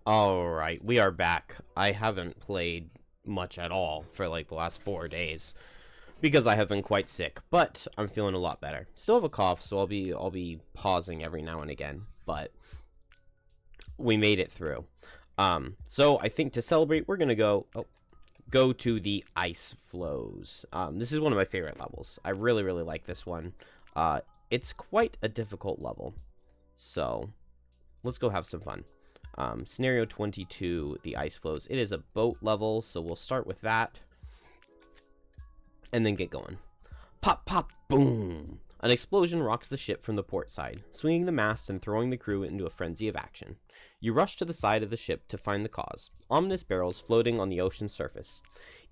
Alright, we are back. I haven't played much at all for like the last 4 days because I have been quite sick, but I'm feeling a lot better. Still have a cough, so I'll be pausing every now and again, but we made it through. So I think to celebrate, we're gonna go to the ice flows. This is one of my favorite levels. I really like this one. It's quite a difficult level, so let's go have some fun. Scenario 22, the ice flows. It is a boat level, so we'll start with that and then get going. Pop, pop, boom! An explosion rocks the ship from the port side, swinging the mast and throwing the crew into a frenzy of action. You rush to the side of the ship to find the cause. Ominous barrels floating on the ocean's surface.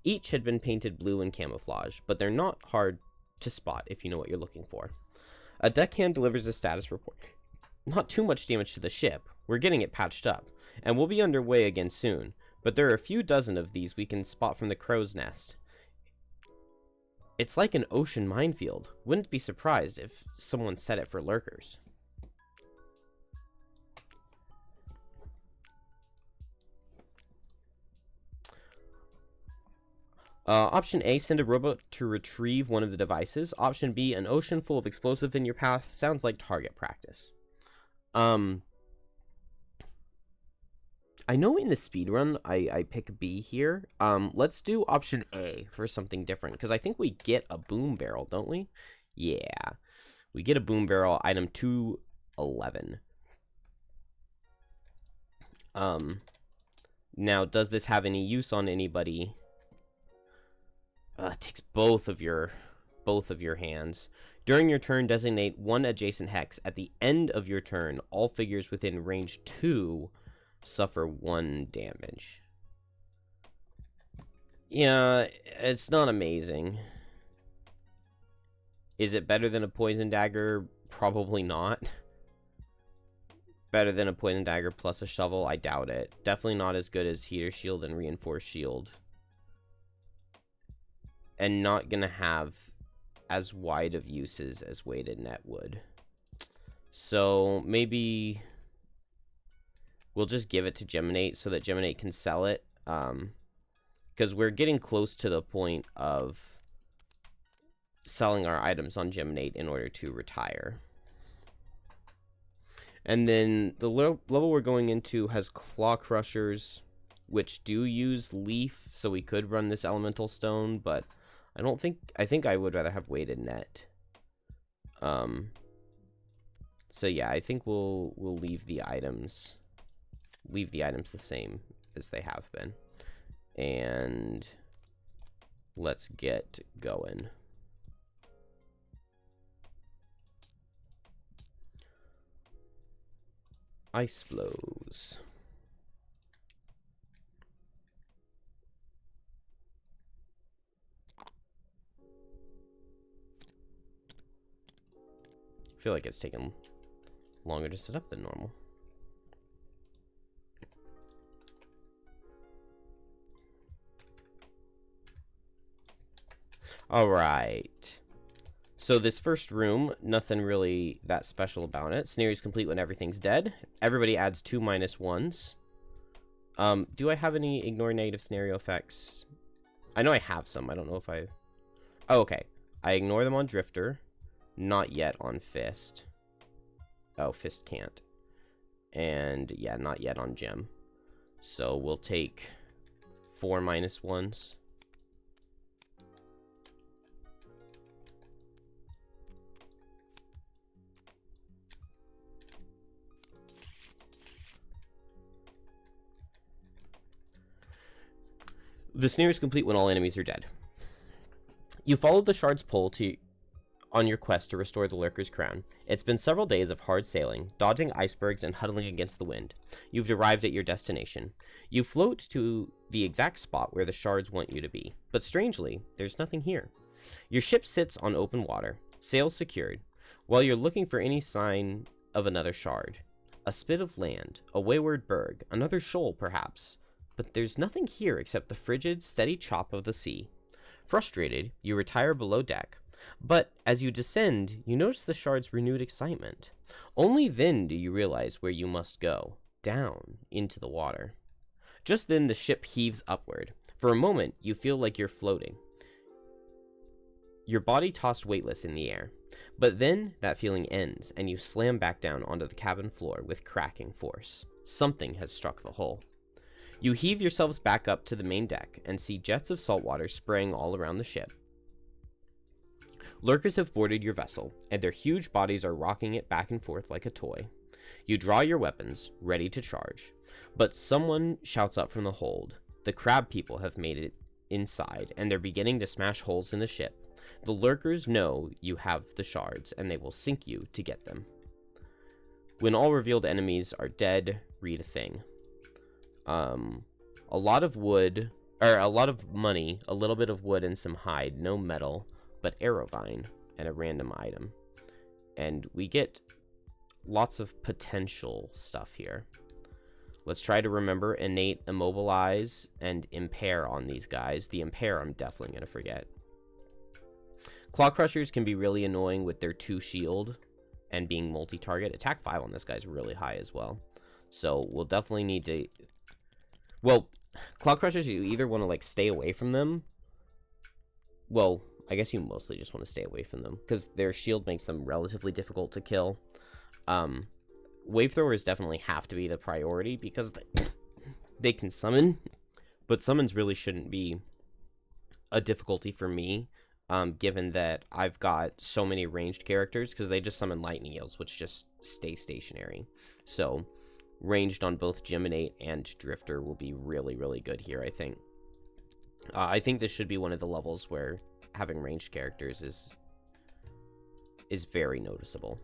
Each had been painted blue in camouflage, but they're not hard to spot if you know what you're looking for. A deckhand delivers a status report. Not too much damage to the ship. We're getting it patched up, and we'll be underway again soon, but there are a few dozen of these we can spot from the crow's nest. It's like an ocean minefield. Wouldn't be surprised if someone set it for lurkers. Option A, send a robot to retrieve one of the devices. Option B, an ocean full of explosives in your path. Sounds like target practice. I know in the speedrun I pick B here. Let's do option A for something different, because I think we get a boom barrel, don't we? Yeah. We get a boom barrel, item 211. Now, does this have any use on anybody? It takes both of your hands. During your turn, designate one adjacent hex. At the end of your turn, all figures within range 2 suffer 1 damage. Yeah, it's not amazing. Is it better than a poison dagger? Probably not. Better than a poison dagger plus a shovel? I doubt it. Definitely not as good as heater shield and reinforced shield. And not gonna have as wide of uses as weighted net would. So maybe we'll just give it to Geminate so that Geminate can sell it. Because we're getting close to the point of selling our items on Geminate in order to retire. And then the level we're going into has Claw Crushers, which do use Leaf, so we could run this Elemental Stone, but I think I would rather have weighted net. So yeah, I think we'll leave the items the same as they have been. And let's get going. Ice flows. I feel like it's taken longer to set up than normal. Alright. So this first room, nothing really that special about it. Scenario's complete when everything's dead. Everybody adds 2 -1s. Do I have any ignore negative scenario effects? I know I have some. I don't know if I... Oh, okay. I ignore them on Drifter. Not yet on Fist. Oh, Fist can't. And yeah, not yet on Gem. So we'll take 4 -1s. The snare is complete when all enemies are dead. You followed the shard's pull on your quest to restore the Lurker's crown. It's been several days of hard sailing, dodging icebergs and huddling against the wind. You've arrived at your destination. You float to the exact spot where the shards want you to be, but strangely, there's nothing here. Your ship sits on open water, sails secured, while you're looking for any sign of another shard. A spit of land, a wayward berg, another shoal perhaps, but there's nothing here except the frigid, steady chop of the sea. Frustrated, you retire below deck, but as you descend, you notice the shard's renewed excitement. Only then do you realize where you must go. down into the water. Just then, the ship heaves upward. For a moment, you feel like you're floating, your body tossed weightless in the air. But then, that feeling ends, and you slam back down onto the cabin floor with cracking force. Something has struck the hull. You heave yourselves back up to the main deck, and see jets of salt water spraying all around the ship. Lurkers have boarded your vessel, and their huge bodies are rocking it back and forth like a toy. You draw your weapons, ready to charge. But someone shouts up from the hold. The crab people have made it inside, and they're beginning to smash holes in the ship. The lurkers know you have the shards, and they will sink you to get them. When all revealed enemies are dead, read a thing. A lot of wood, or a lot of money, a little bit of wood and some hide, no metal, but arrowvine, and a random item. And we get lots of potential stuff here. Let's try to remember innate, immobilize, and impair on these guys. The impair I'm definitely going to forget. Claw Crushers can be really annoying with their 2 shield and being multi-target. Attack 5 on this guy's really high as well. So we'll definitely need to... Well, Claw Crushers, you either want to like stay away from them. Well, I guess you mostly just want to stay away from them because their shield makes them relatively difficult to kill. Wave throwers definitely have to be the priority because they can summon, but summons really shouldn't be a difficulty for me, given that I've got so many ranged characters because they just summon lightning eels, which just stay stationary. So ranged on both Geminate and Drifter will be really, really good here, I think. I think this should be one of the levels where having ranged characters is very noticeable.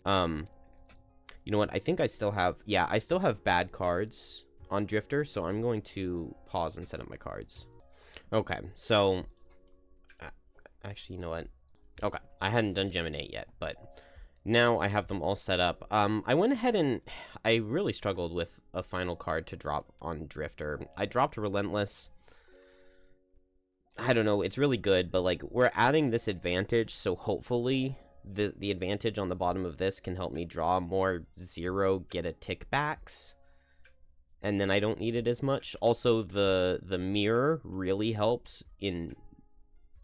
You know what? I think I still have... Yeah, I still have bad cards on Drifter, so I'm going to pause and set up my cards. Okay, so... Actually, you know what? Okay, I hadn't done Geminate yet, but now I have them all set up. I went ahead and... I really struggled with a final card to drop on Drifter. I dropped Relentless. I don't know, it's really good, but, like, we're adding this advantage, so hopefully... The advantage on the bottom of this can help me draw more 0 get a tick backs, and then I don't need it as much. Also, the mirror really helps in,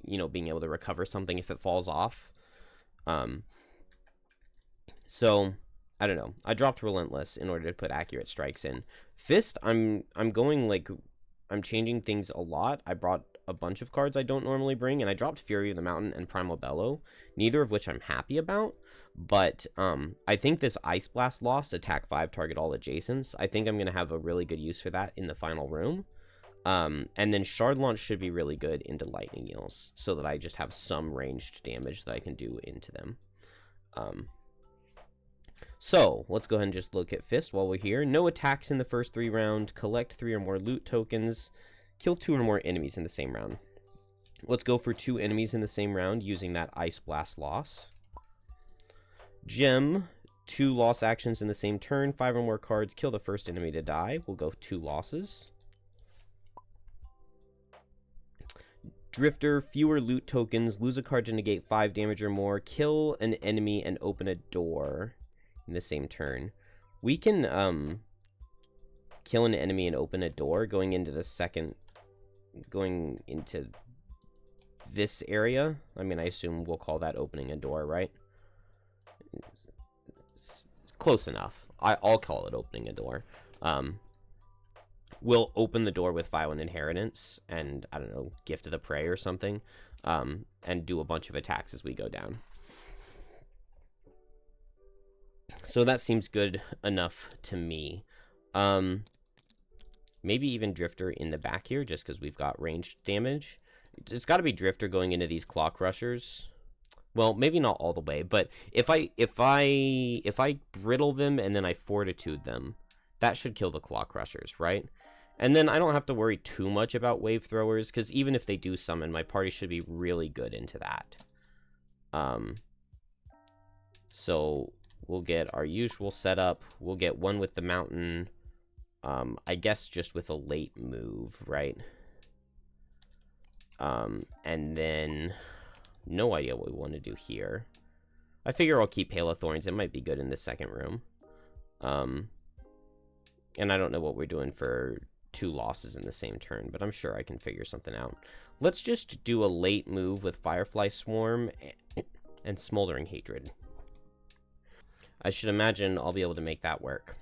you know, being able to recover something if it falls off. So I don't know. I dropped Relentless in order to put accurate strikes in. Fist, I'm going like I'm changing things a lot. I brought a bunch of cards I don't normally bring, and I dropped Fury of the Mountain and Primal Bellow, neither of which I'm happy about, but I think this Ice Blast loss, attack 5, target all adjacents, I think I'm going to have a really good use for that in the final room, and then Shard Launch should be really good into Lightning Eels, so that I just have some ranged damage that I can do into them. So, let's go ahead and just look at Fist while we're here. No attacks in the first 3 rounds, collect 3 or more loot tokens, kill 2 or more enemies in the same round. Let's go for 2 enemies in the same round using that Ice Blast loss. Gem, 2 loss actions in the same turn, 5 or more cards, kill the first enemy to die. We'll go 2 losses. Drifter, fewer loot tokens, lose a card to negate 5 damage or more, kill an enemy and open a door in the same turn. We can kill an enemy and open a door going into the second, going into this area. I mean, I assume we'll call that opening a door, right? It's close enough. I'll call it opening a door. We'll open the door with Violent Inheritance and, I don't know, Gift of the Prey or something, and do a bunch of attacks as we go down. So that seems good enough to me. Maybe even Drifter in the back here, just because we've got ranged damage. It's got to be Drifter going into these Claw Crushers. Well, maybe not all the way, but if I brittle them and then I fortitude them, that should kill the Claw Crushers, right? And then I don't have to worry too much about Wave Throwers, because even if they do summon, my party should be really good into that. So we'll get our usual setup. We'll get one with the mountain. I guess just with a late move, right? And then no idea what we want to do here. I figure I'll keep Hail of Thorns. It might be good in the second room. And I don't know what we're doing for 2 losses in the same turn, but I'm sure I can figure something out. Let's just do a late move with Firefly Swarm and Smoldering Hatred. I should imagine I'll be able to make that work.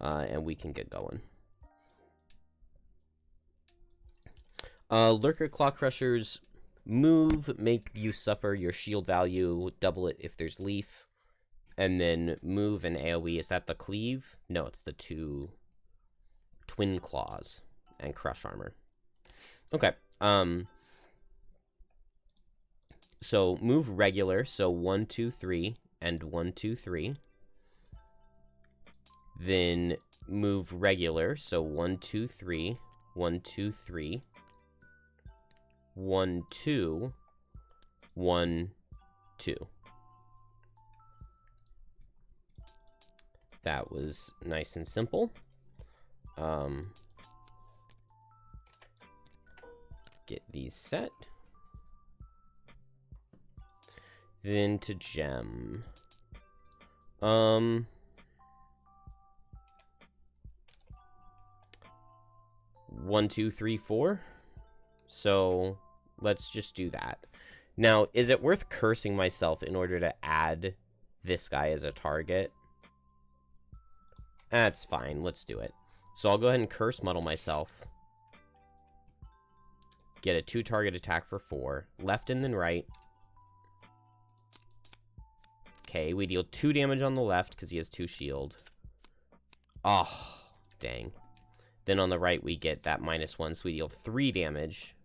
And we can get going. Lurker Claw Crushers move, make you suffer your shield value, double it if there's leaf. And then move and AoE. Is that the cleave? No, it's the 2 twin claws and crush armor. Okay. So move regular. So 1, 2, 3, and 1, 2, 3. Then move regular. So 1, 2, 3, 1, 2, 3, 1, 2, 1, 2. That was nice and simple. Get these set. Then to gem. 1, 2, 3, 4. So let's just do that. Now, is it worth cursing myself in order to add this guy as a target? That's fine. Let's do it. So I'll go ahead and curse muddle myself. Get a 2 target attack for 4. Left and then right. Okay, we deal 2 damage on the left because he has 2 shield. Oh, dang. Then on the right we get that -1, so we deal 3 damage.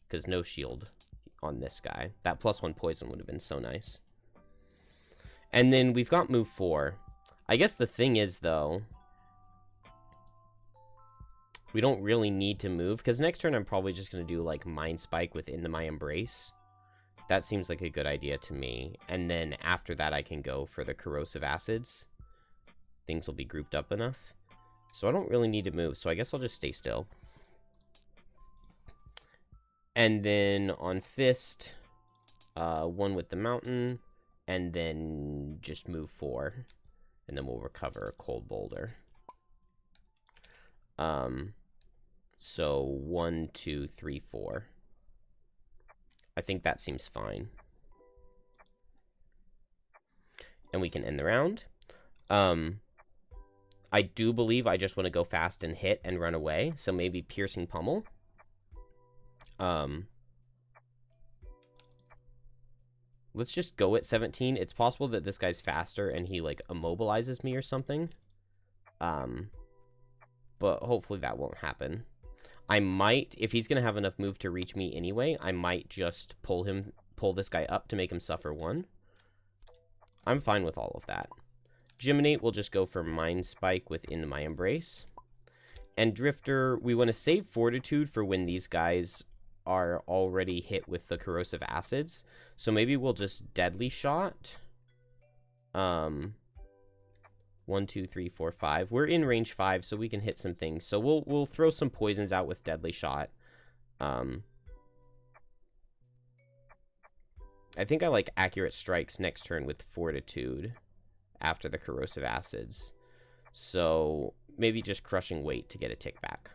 Because no shield on this guy. That +1 poison would have been so nice. And then we've got move 4. I guess the thing is, though, we don't really need to move, because next turn I'm probably just going to do, like, Mind Spike with Into My Embrace. That seems like a good idea to me. And then after that I can go for the Corrosive Acids. Things will be grouped up enough. So I don't really need to move, so I guess I'll just stay still. And then on Fist, 1 with the Mountain, and then just move 4. And then we'll recover a Cold Boulder. So 1, 2, 3, 4. I think that seems fine. And we can end the round. I do believe I just want to go fast and hit and run away. So maybe Piercing Pummel. Let's just go at 17. It's possible that this guy's faster and he, like, immobilizes me or something. But hopefully that won't happen. I might, if he's going to have enough move to reach me anyway, I might just pull this guy up to make him suffer 1. I'm fine with all of that. Geminate will just go for Mind Spike with Into My Embrace. And Drifter, we want to save Fortitude for when these guys are already hit with the Corrosive Acids. So maybe we'll just Deadly Shot. 1, 2, 3, 4, 5. We're in range 5, so we can hit some things. So we'll throw some poisons out with Deadly Shot. I think I like Accurate Strikes next turn with Fortitude after the Corrosive Acids. So maybe just Crushing Weight to get a tick back.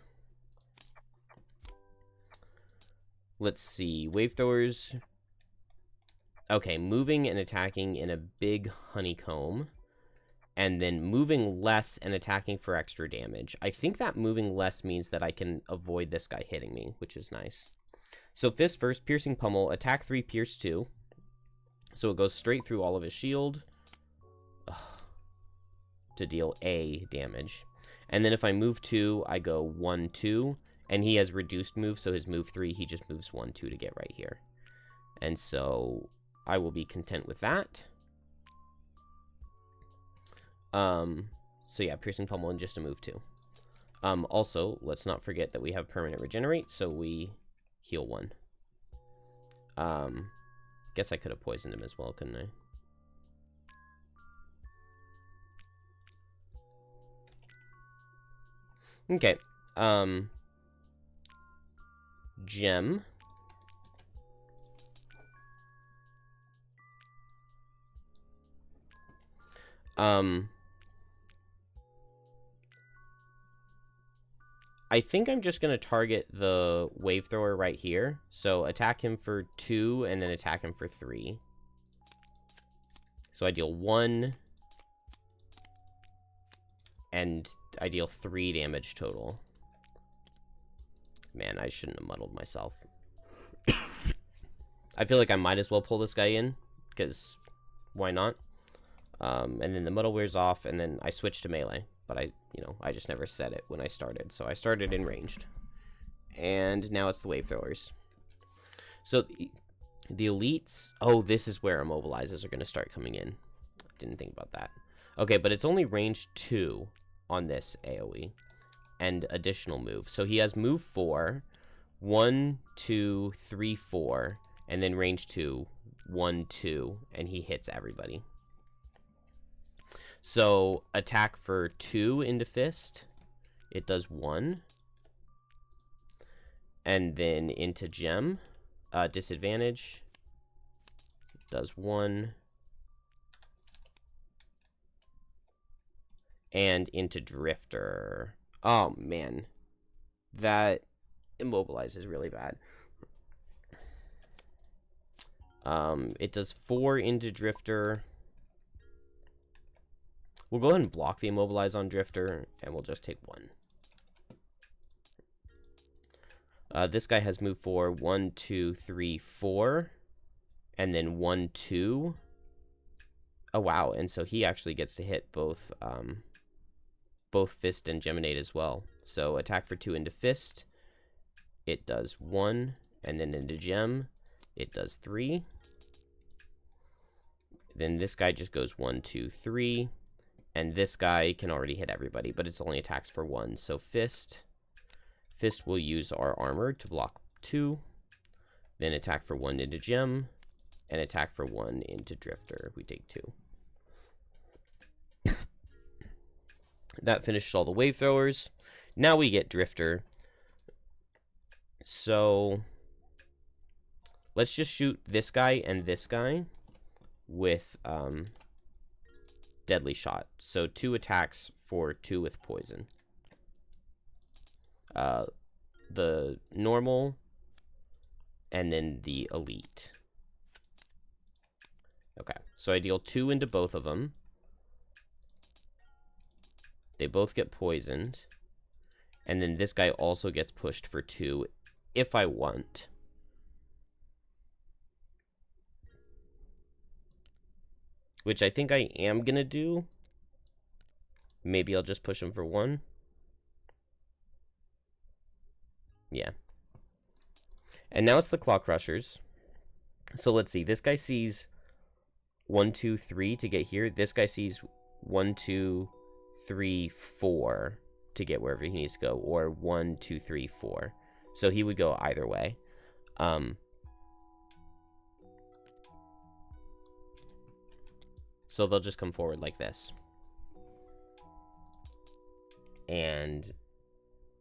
Let's see. Wave Throwers. Okay, moving and attacking in a big honeycomb. And then moving less and attacking for extra damage. I think that moving less means that I can avoid this guy hitting me, which is nice. So Fist first, Piercing Pummel, attack 3, pierce 2. So it goes straight through all of his shield. To deal A damage. And then if I move 2, I go 1, 2. And he has reduced move, so his move 3, he just moves 1, 2 to get right here. And so I will be content with that. So yeah, Piercing Pummel and just a move 2. Also, let's not forget that we have permanent regenerate, so we heal 1. Guess I could have poisoned him as well, couldn't I? Okay. Gem. I think I'm just going to target the wave thrower right here. So attack him for 2 and then attack him for 3. So I deal 1 and I deal 3 damage total. Man, I shouldn't have muddled myself. I feel like I might as well pull this guy in, because why not? And then the muddle wears off, and then I switch to melee. But I just never said it when I started. So I started in ranged. And now it's the wave throwers. So the elites... Oh, this is where immobilizes are going to start coming in. Didn't think about that. Okay, but it's only range 2 on this AoE. And additional move. So he has move 4. 1, 2, 3, 4. And then range 2. 1, 2. And he hits everybody. So attack for 2 into fist. It does 1. And then into gem. Disadvantage. Does 1. And into drifter. Oh, man. That immobilizes really bad. It does 4 into drifter. We'll go ahead and block the immobilize on drifter, and we'll just take 1. This guy has move 4. 1, 2, 3, 4. And then 1, 2. Oh, wow. And so he actually gets to hit both fist and geminate as well. So attack for 2 into fist. It does 1. And then into gem, it does 3. Then this guy just goes 1, 2, 3. And this guy can already hit everybody, but it's only attacks for 1. So fist. Fist will use our armor to block 2. Then attack for 1 into gem. And attack for 1 into drifter. We take 2. That finishes all the wave throwers. Now we get drifter. So let's just shoot this guy and this guy with deadly shot. So 2 attacks for 2 with poison. The normal and then the elite. Okay, so I deal 2 into both of them. They both get poisoned. And then this guy also gets pushed for 2 if I want. Which I think I am going to do. Maybe I'll just push him for 1. Yeah. And now it's the Claw Crushers. So let's see. This guy sees 1, 2, 3 to get here. This guy sees 1, 2, 3, 4 to get wherever he needs to go. Or 1, 2, 3, 4. So he would go either way. So they'll just come forward like this. And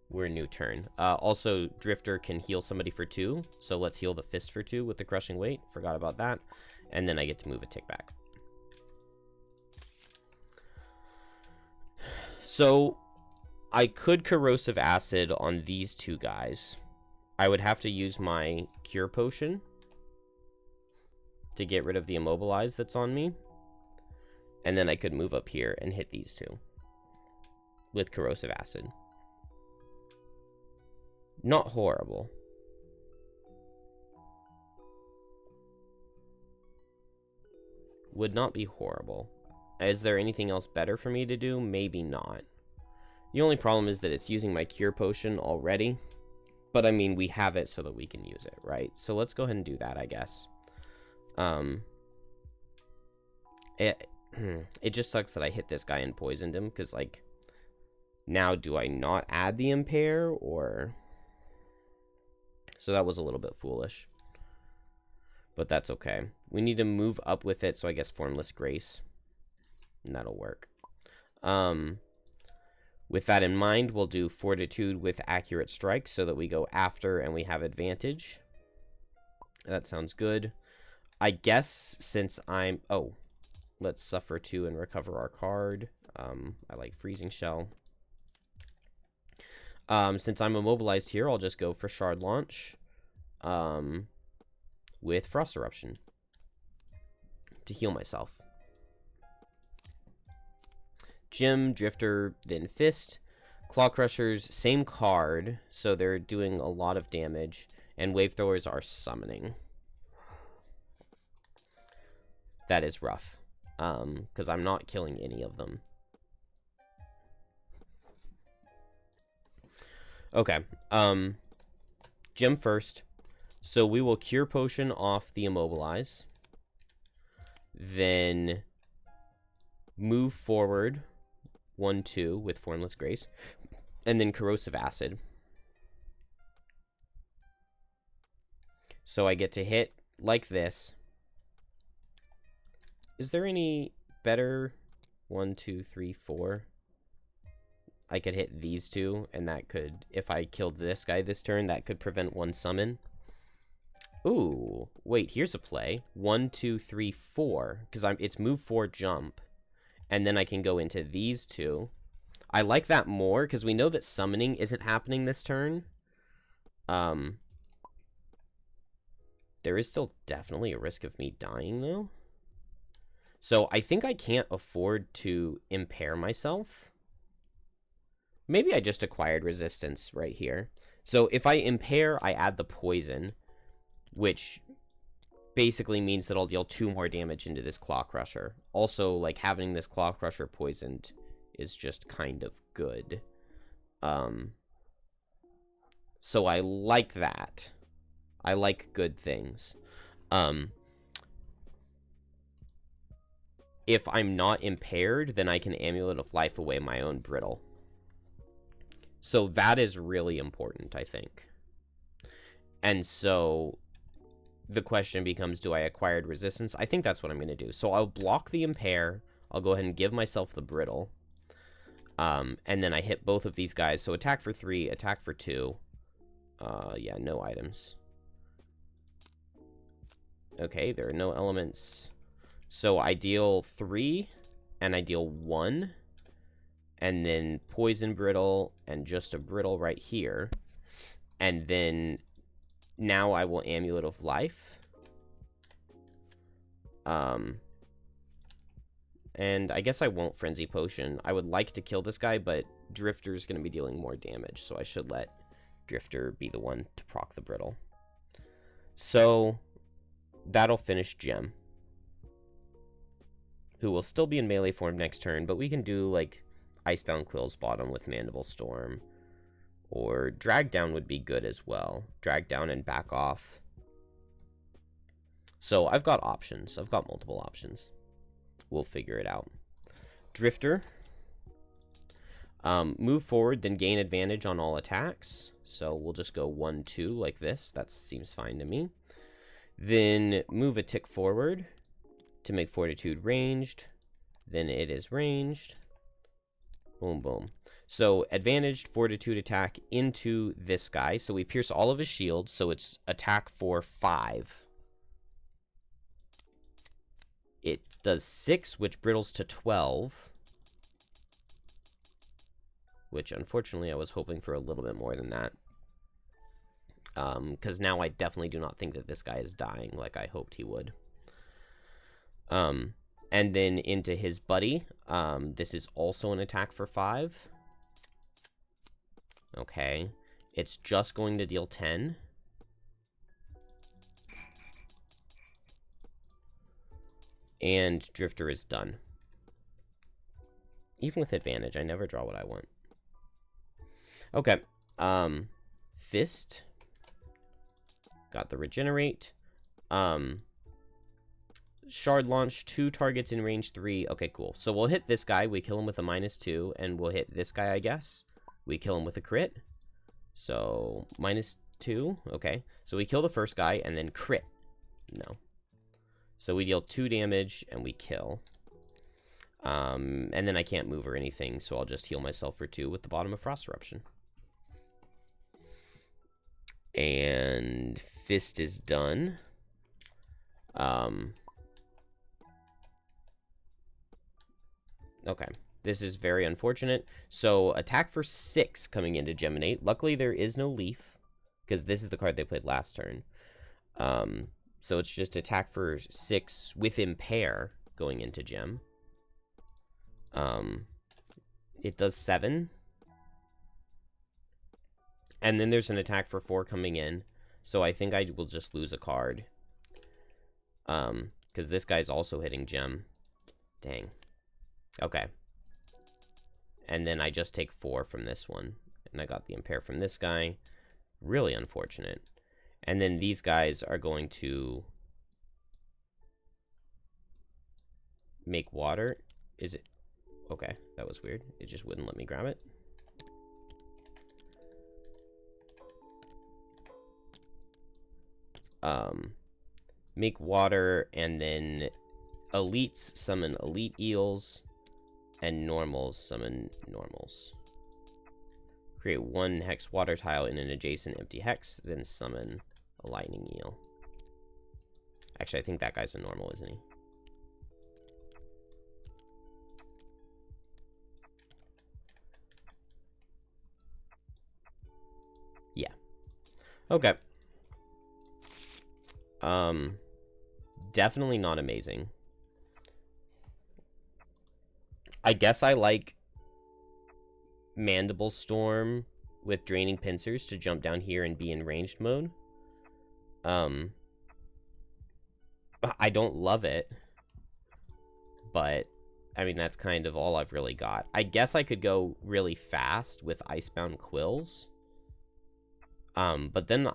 we're a new turn. Also, Drifter can heal somebody for 2. So let's heal the fist for 2 with the crushing weight. Forgot about that. And then I get to move a tick back. So I could corrosive acid on these 2 guys. I would have to use my cure potion to get rid of the immobilize that's on me. And then I could move up here and hit these 2 with corrosive acid. Not horrible. Would not be horrible. Is there anything else better for me to do? Maybe not. The only problem is that it's using my cure potion already. But I mean, we have it so that we can use it, right? So let's go ahead and do that, I guess. It just sucks that I hit this guy and poisoned him, because, like, now do I not add the impair, or... So that was a little bit foolish. But that's okay. We need to move up with it, so I guess Formless Grace. And that'll work. With that in mind, we'll do Fortitude with Accurate Strike, so that we go after and we have advantage. That sounds good. I guess since I'm... Oh, let's Suffer 2 and recover our card. I like Freezing Shell. Since I'm immobilized here, I'll just go for Shard Launch with Frost Eruption to heal myself. Gem, Drifter, then Fist. Claw Crushers, same card, so they're doing a lot of damage. And Wave Throwers are summoning. That is rough, because I'm not killing any of them. Okay, Gem first. So we will Cure Potion off the Immobilize. Then move forward 1-2 with Formless Grace. And then Corrosive Acid. So I get to hit like this. Is there any better? 1, 2, 3, 4. I could hit these two, and that could, if I killed this guy this turn, that could prevent one summon. Ooh, wait, here's a play. 1, 2, 3, 4, because it's move 4, jump, and then I can go into these two. I like that more, because we know that summoning isn't happening this turn. There is still definitely a risk of me dying, though. So I think I can't afford to impair myself. Maybe I just acquired resistance right here. So if I impair, I add the poison, which basically means that I'll deal 2 more damage into this Claw Crusher. Also, like, having this Claw Crusher poisoned is just kind of good. So I like that. I like good things. If I'm not impaired, then I can Amulet of Life away my own Brittle. So that is really important, I think. And so the question becomes, do I acquired resistance? I think that's what I'm going to do. So I'll block the impair. I'll go ahead and give myself the Brittle. And then I hit both of these guys. So attack for 3, attack for 2. Yeah, no items. Okay, there are no elements. So I deal 3, and I deal 1. And then Poison Brittle, and just a Brittle right here. And then now I will Amulet of Life. And I guess I won't Frenzy Potion. I would like to kill this guy, but Drifter's going to be dealing more damage, so I should let Drifter be the one to proc the Brittle. So that'll finish Gem, who will still be in melee form next turn, but we can do, like, Icebound Quill's bottom with Mandible Storm. Or Drag Down would be good as well. Drag Down and back off. So I've got options. I've got multiple options. We'll figure it out. Drifter. Move forward, then gain advantage on all attacks. So we'll just go 1-2 like this. That seems fine to me. Then move a tick forward to make Fortitude ranged. Then it is ranged. Boom, boom. So advantaged Fortitude attack into this guy. So we pierce all of his shields. So it's attack for 5. It does 6, which brittles to 12. Which, unfortunately, I was hoping for a little bit more than that. Because now I definitely do not think that this guy is dying like I hoped he would. And then into his buddy. This is also an attack for 5. Okay. It's just going to deal 10. And Drifter is done. Even with advantage, I never draw what I want. Okay. Fist. Got the regenerate. Shard launch, 2 targets in range 3. Okay, cool. So we'll hit this guy. We kill him with a -2. And we'll hit this guy, I guess. We kill him with a crit. So, -2. Okay. So we kill the first guy and then crit. No. So we deal 2 damage and we kill. And then I can't move or anything, so I'll just heal myself for 2 with the bottom of Frost Eruption. And Fist is done. Okay. This is very unfortunate. So attack for 6 coming into Geminate. Luckily, there is no leaf, because this is the card they played last turn. So it's just attack for 6 with impair going into Gem. It does 7. And then there's an attack for 4 coming in. So I think I will just lose a card. Because this guy's also hitting Gem. Dang. Okay. And then I just take 4 from this one. And I got the impair from this guy. Really unfortunate. And then these guys are going to make water. Is it? Okay, that was weird. It just wouldn't let me grab it. Make water, and then elites summon elite eels, and normals summon normals. Create 1 hex water tile in an adjacent empty hex, then summon a lightning eel. Actually, I think that guy's a normal, isn't he? Yeah. Okay. Definitely not amazing. I guess I like Mandible Storm with Draining Pincers to jump down here and be in ranged mode. I don't love it, but I mean, that's kind of all I've really got. I guess I could go really fast with Icebound Quills. But then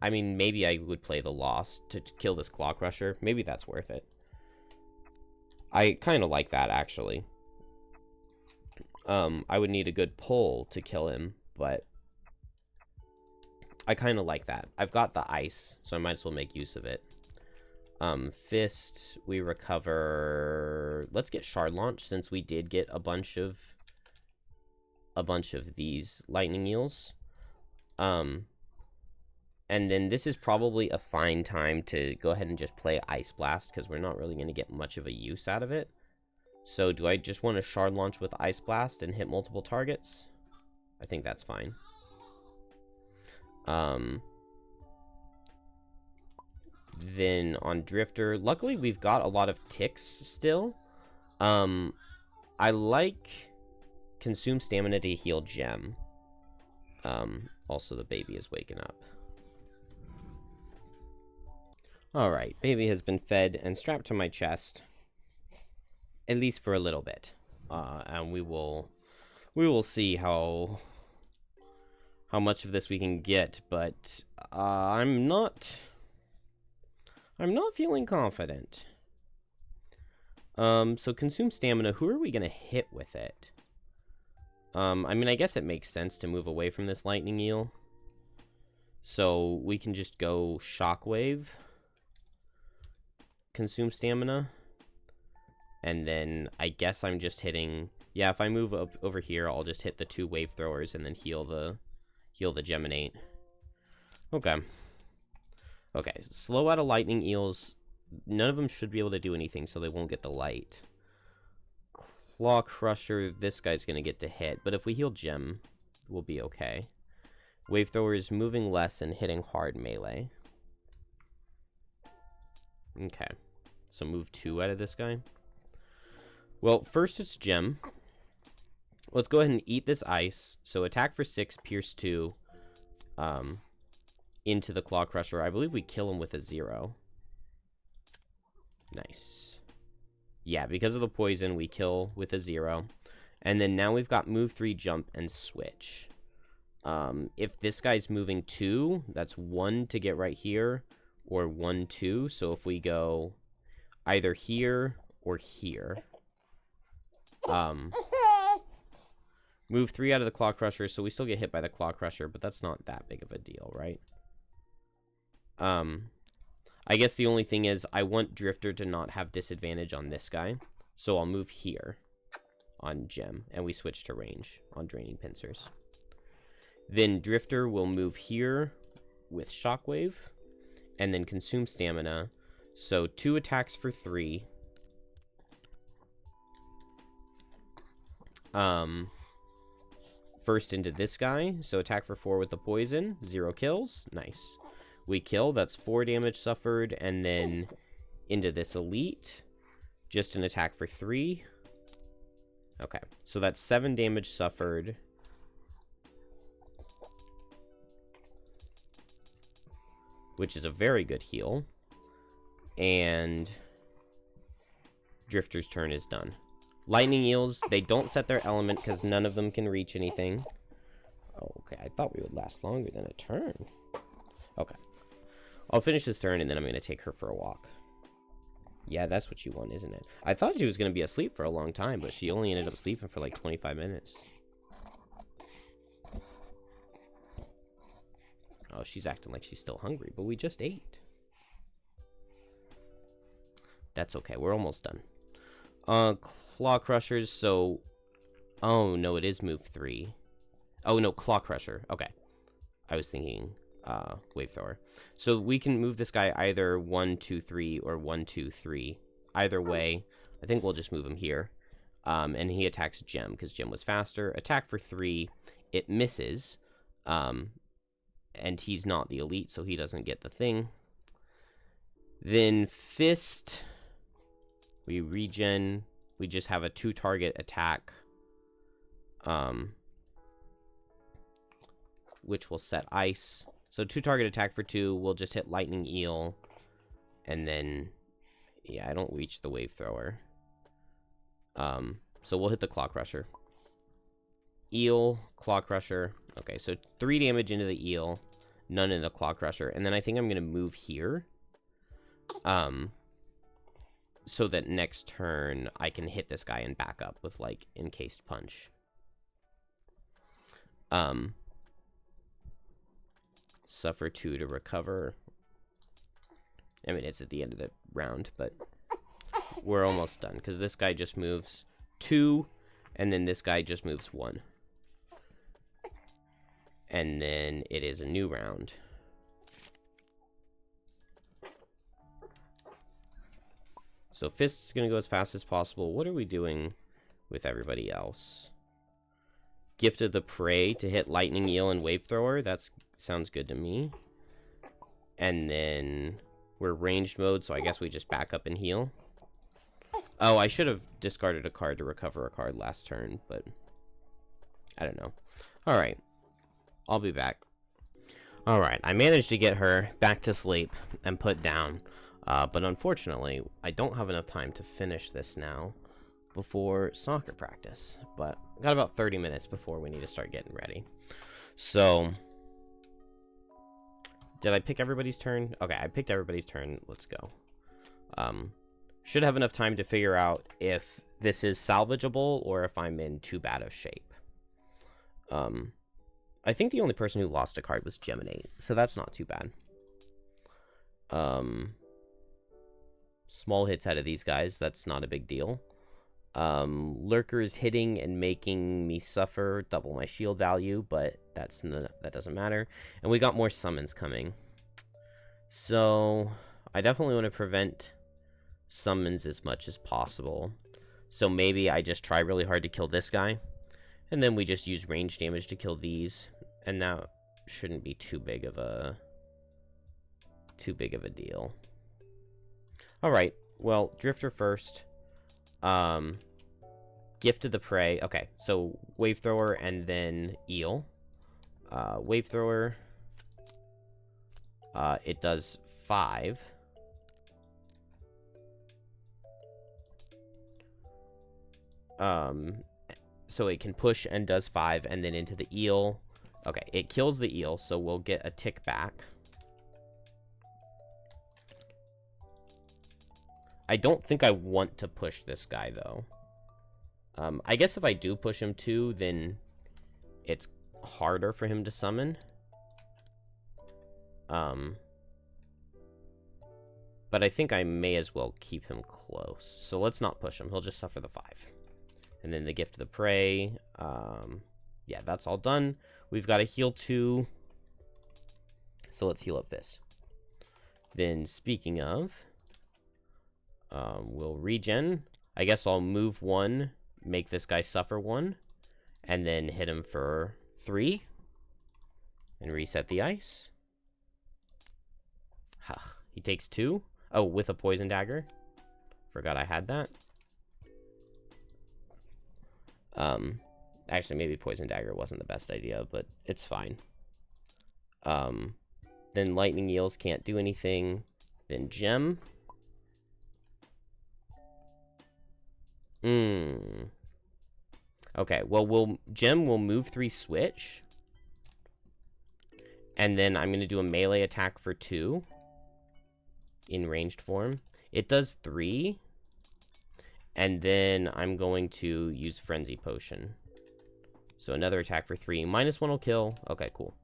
I mean, maybe I would play the Lost to kill this Claw Crusher. Maybe that's worth it. I kind of like that, actually. I would need a good pull to kill him, but I kind of like that. I've got the ice, so I might as well make use of it. Fist, we recover. Let's get Shard Launch, since we did get a bunch of these lightning eels. And then this is probably a fine time to go ahead and just play Ice Blast, because we're not really going to get much of a use out of it. So do I just want to Shard Launch with Ice Blast and hit multiple targets? I think that's fine. Then on Drifter, luckily we've got a lot of ticks still. I like Consume Stamina to heal Gem. Also the baby is waking up. Alright, baby has been fed and strapped to my chest. At least for a little bit. And we will see how much of this we can get, but I'm not feeling confident. So Consume Stamina, who are we gonna hit with it? I mean, I guess it makes sense to move away from this lightning eel. So we can just go Shockwave, Consume Stamina, and then I guess I'm just hitting. Yeah, if I move up over here, I'll just hit the 2 wave throwers and then heal the Geminate. Okay. Okay, slow out of lightning eels. None of them should be able to do anything, so they won't get the light. Claw Crusher, this guy's gonna get to hit, but if we heal Gem, we'll be okay. Wave thrower is moving less and hitting hard melee. Okay, so move 2 out of this guy. Well, first it's Gem. Let's go ahead and eat this ice. So attack for 6, pierce 2, into the Claw Crusher. I believe we kill him with a 0. Nice. Yeah, because of the poison, we kill with a 0. And then now we've got move 3, jump, and switch. If this guy's moving 2, that's 1 to get right here, or 1, 2. So if we go either here or here, move 3 out of the Claw Crusher, so we still get hit by the Claw Crusher, but that's not that big of a deal, right? I guess the only thing is I want Drifter to not have disadvantage on this guy, so I'll move here on Gem, and we switch to range on Draining Pincers. Then Drifter will move here with Shockwave, and then Consume Stamina, so 2 attacks for 3. First into this guy. So attack for 4 with the poison. 0 kills. Nice. We kill. That's 4 damage suffered. And then into this elite. Just an attack for 3. Okay. So that's 7 damage suffered. Which is a very good heal. And Drifter's turn is done. Lightning eels, they don't set their element because none of them can reach anything. Oh, okay, I thought we would last longer than a turn. Okay. I'll finish this turn and then I'm going to take her for a walk. Yeah, that's what you want, isn't it? I thought she was going to be asleep for a long time, but she only ended up sleeping for like 25 minutes. Oh, she's acting like she's still hungry, but we just ate. That's okay, we're almost done. Claw Crushers, so... Oh, no, it is move 3. Oh, no, Claw Crusher. Okay. I was thinking, Wave Thrower. So we can move this guy either 1, 2, 3, or 1, 2, 3. Either way, I think we'll just move him here. And he attacks Gem, because Gem was faster. Attack for 3. It misses. And he's not the elite, so he doesn't get the thing. Then Fist... We regen. We just have a 2-target attack. Which will set ice. So 2-target attack for 2. We'll just hit Lightning Eel. And then... Yeah, I don't reach the Wave Thrower. So we'll hit the Claw Crusher. Eel, Claw Crusher. Okay, so 3 damage into the Eel. None in the Claw Crusher. And then I think I'm going to move here. So that next turn I can hit this guy and back up with like encased punch. Suffer 2 to recover. I mean, it's at the end of the round, but we're almost done because this guy just moves 2 and then this guy just moves 1. And then it is a new round. So Fist's going to go as fast as possible. What are we doing with everybody else? Gift of the Prey to hit Lightning Eel and Wave Thrower. That sounds good to me. And then we're ranged mode, so I guess we just back up and heal. Oh, I should have discarded a card to recover a card last turn, but I don't know. Alright. I'll be back. Alright, I managed to get her back to sleep and put down. But unfortunately, I don't have enough time to finish this now before soccer practice. But I got about 30 minutes before we need to start getting ready. So, did I pick everybody's turn? Okay, I picked everybody's turn. Let's go. Should have enough time to figure out if this is salvageable or if I'm in too bad of shape. I think the only person who lost a card was Geminate, so that's not too bad. Small hits out of these guys, that's not a big deal. Lurkers hitting and making me suffer double my shield value, but that doesn't matter. And we got more summons coming. So I definitely want to prevent summons as much as possible. So maybe I just try really hard to kill this guy. And then we just use range damage to kill these. And that shouldn't be too big of a deal. Alright, well, Drifter first. Gift of the Prey. Okay, so Wave Thrower and then Eel. Wave Thrower. It does 5. So it can push and does 5, and then into the Eel. Okay, it kills the Eel, so we'll get a tick back. I don't think I want to push this guy, though. I guess if I do push him too, then it's harder for him to summon. But I think I may as well keep him close. So let's not push him. He'll just suffer the 5. And then the Gift of the Prey. Yeah, that's all done. We've got a heal 2. So let's heal up this. Then speaking of... we'll regen. I guess I'll move 1 make this guy suffer 1, and then hit him for 3, and reset the ice. He takes 2. Oh, with a poison dagger. Forgot I had that. Actually, maybe poison dagger wasn't the best idea, but it's fine. Then lightning eels can't do anything. Then gem. Okay, well, gem will move 3 switch. And then I'm going to do a melee attack for 2. In ranged form. It does 3. And then I'm going to use Frenzy Potion. So another attack for 3. -1 will kill. Okay, cool.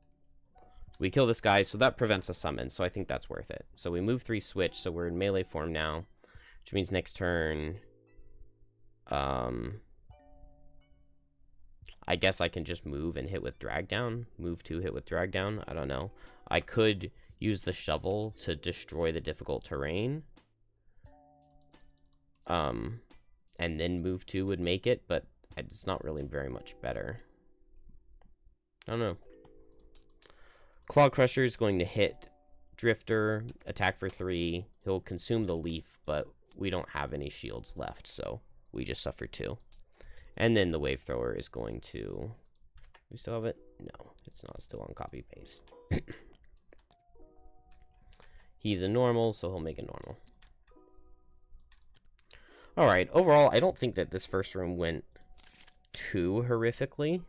We kill this guy, so that prevents a summon. So I think that's worth it. So we move 3 switch, so we're in melee form now. Which means next turn... I guess I can just move and hit with drag down. Move 2, hit with drag down. I don't know. I could use the shovel to destroy the difficult terrain. And then move 2 would make it, but it's not really very much better. I don't know. Claw Crusher is going to hit Drifter, attack for 3. He'll consume the leaf, but we don't have any shields left, so we just suffer 2. And then the Wave Thrower is going to... We still have it? No, it's not still on copy paste. He's a normal, so he'll make a normal. Alright, overall, I don't think that this first room went too horrifically.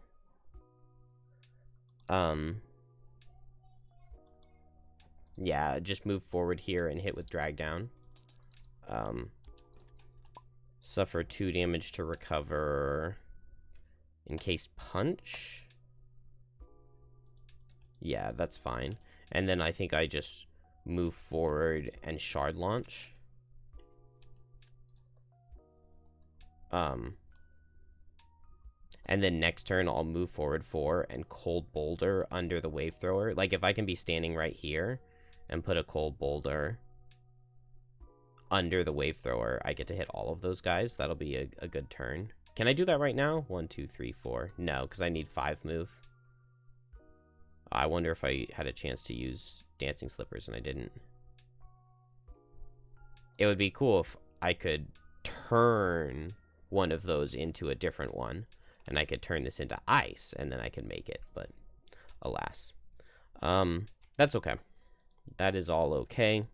Yeah, just move forward here and hit with drag down. Suffer 2 damage to recover. Encased punch. Yeah, that's fine. And then I think I just move forward and shard launch. And then next turn I'll move forward 4 and cold boulder under the wave thrower. Like if I can be standing right here and put a cold boulder under the wave thrower, I get to hit all of those guys. That'll be a good turn. Can I do that right now? 1, 2, 3, 4. No, because I need 5 move. I wonder if I had a chance to use dancing slippers and I didn't. It would be cool if I could turn one of those into a different one, and I could turn this into ice, and then I could make it, but alas. That's okay. That is all okay.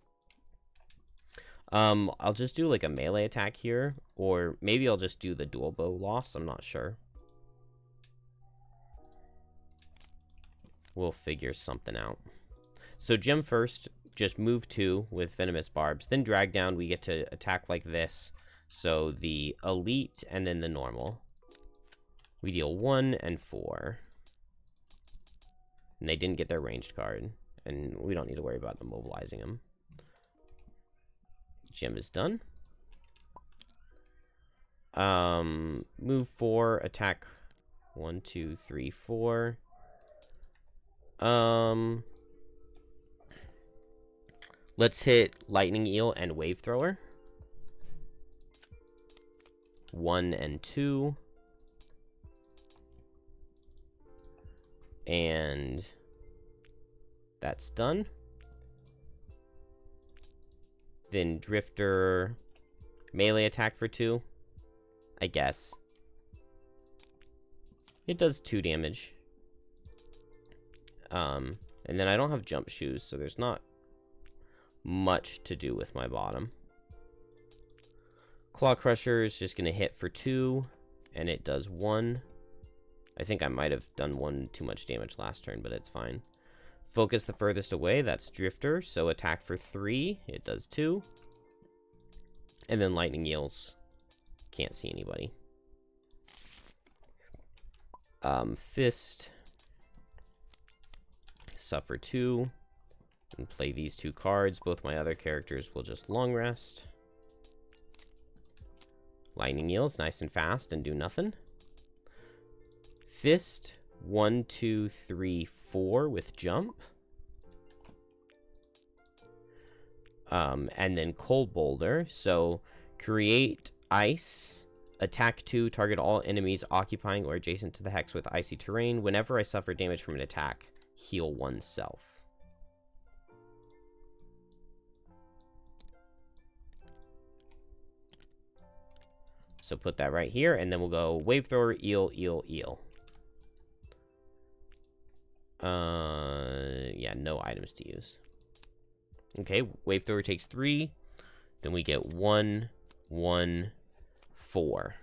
I'll just do like a melee attack here, or maybe I'll just do the dual bow loss, I'm not sure. We'll figure something out. So gem first, just move 2 with venomous barbs, then drag down, we get to attack like this. So the elite and then the normal. We deal 1 and 4. And they didn't get their ranged card, and we don't need to worry about them mobilizing them. Gem is done. Move 4, attack 1, 2, 3, 4. Let's hit lightning eel and wave thrower. 1 and 2. And that's done. Then drifter melee attack for 2, I guess. It does 2 damage. And then I don't have jump shoes, so there's not much to do with my bottom. Claw Crusher is just going to hit for 2, and it does 1. I think I might have done 1 too much damage last turn, but it's fine. Focus the furthest away, that's Drifter, so attack for 3, it does 2. And then Lightning Eels, can't see anybody. Fist, suffer 2, and play these 2 cards. Both my other characters will just long rest. Lightning Eels, nice and fast and do nothing. Fist, 1, 2, 3, 4 with jump. And then Cold Boulder. So create ice Attack 2, target all enemies occupying or adjacent to the hex with icy terrain. Whenever I suffer damage from an attack, heal oneself. So put that right here, and then we'll go Wave Thrower, Eel, Eel, Eel. Yeah, no items to use. Okay, Wave Thrower takes 3. Then we get 1, 1, 4.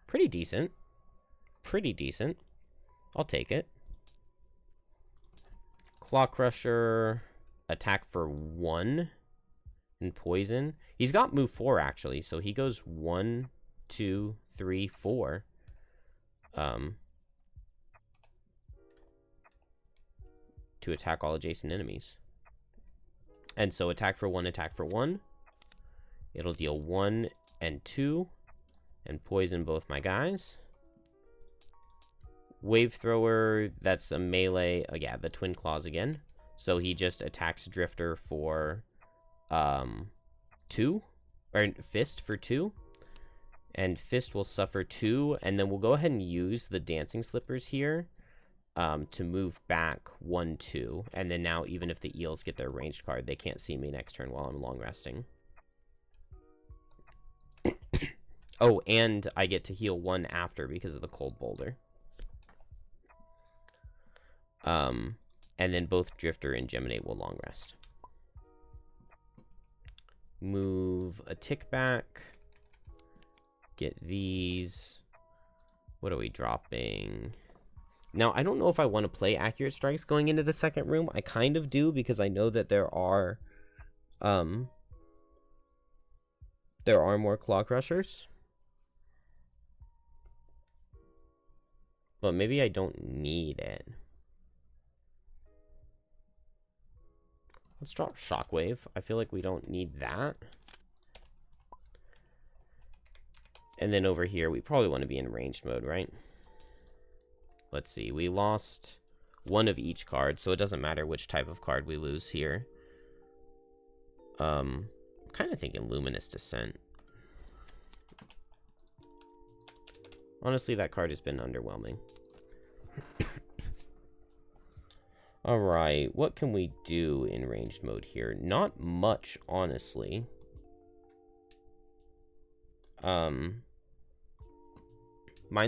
Pretty decent. Pretty decent. I'll take it. Claw Crusher, attack for 1 and poison. He's got move 4 actually, so he goes 1, 2, 3, 4. To attack all adjacent enemies. And so attack for 1, attack for 1. It'll deal 1 and 2 and poison both my guys. Wave Thrower, that's a melee. Oh yeah, the Twin Claws again. So he just attacks Drifter for 2, or Fist for 2. And Fist will suffer 2, and then we'll go ahead and use the Dancing Slippers here to move back 1, 2. And then now, even if the eels get their ranged card, they can't see me next turn while I'm long resting. Oh, and I get to heal 1 after because of the Cold Boulder. And then both Drifter and Geminate will long rest. Move a tick back. Get these. What are we dropping? Now, I don't know if I want to play Accurate Strikes going into the second room. I kind of do, because I know that there are more Claw Crushers. But maybe I don't need it. Let's drop Shockwave. I feel like we don't need that. And then over here, we probably want to be in ranged mode, right? Let's see. We lost 1 of each card, so it doesn't matter which type of card we lose here. I'm kind of thinking Luminous Descent. Honestly, that card has been underwhelming. Alright, what can we do in ranged mode here? Not much, honestly. Mind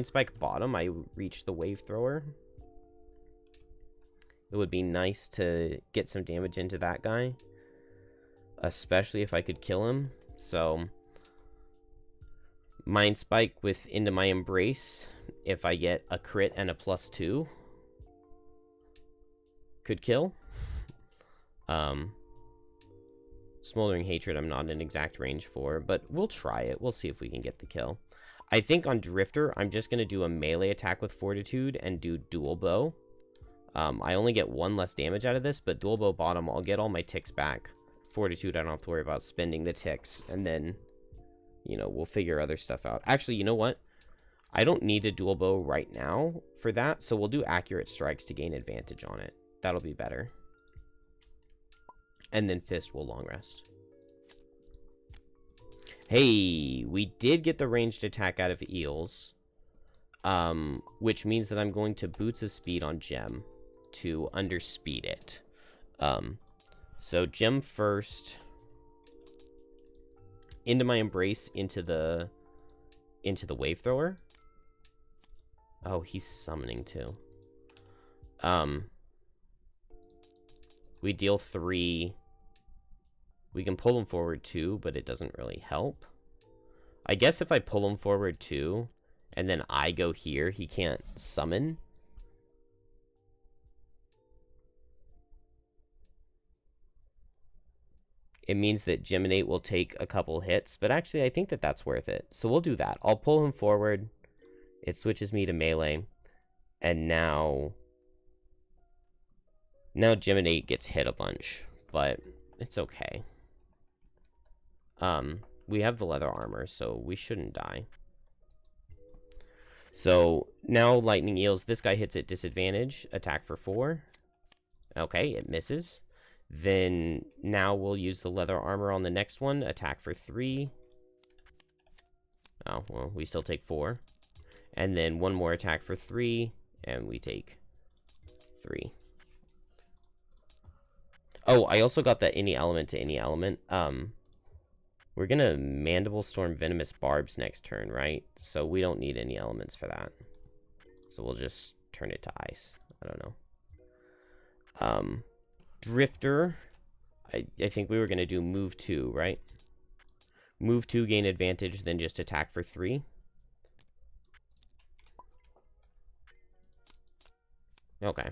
Spike bottom, I reach the Wave Thrower. It would be nice to get some damage into that guy. Especially if I could kill him. So, Mind Spike with Into My Embrace. If I get a crit and a +2. Could kill. Smoldering Hatred I'm not in exact range for, but we'll try it. We'll see if we can get the kill. I think on Drifter, I'm just going to do a melee attack with Fortitude and do Dual Bow. I only get 1 less damage out of this, but Dual Bow bottom, I'll get all my ticks back. Fortitude, I don't have to worry about spending the ticks, and then, you know, we'll figure other stuff out. Actually, you know what? I don't need a Dual Bow right now for that, so we'll do Accurate Strikes to gain advantage on it. That'll be better. And then Fist will long rest. Hey, we did get the ranged attack out of Eels. Which means that I'm going to Boots of Speed on Gem to underspeed it. So Gem first. Into My Embrace into the Wave Thrower. Oh, he's summoning too. We deal 3. We can pull him forward 2, but it doesn't really help. I guess if I pull him forward 2, and then I go here, he can't summon. It means that Geminate will take a couple hits, but actually I think that that's worth it. So we'll do that. I'll pull him forward. It switches me to melee. And now Geminate gets hit a bunch, but it's okay. We have the leather armor, so we shouldn't die. So now Lightning Eels, this guy hits at disadvantage, attack for 4. Okay, it misses. Then now we'll use the leather armor on the next one. Attack for 3. Oh, well, we still take 4. And then one more attack for 3, and we take 3. Oh, I also got that any element to any element. We're gonna Mandible Storm Venomous Barbs next turn, right? So we don't need any elements for that. So we'll just turn it to ice. I don't know. Drifter. I think we were gonna do move 2, right? Move 2, gain advantage, then just attack for 3. Okay.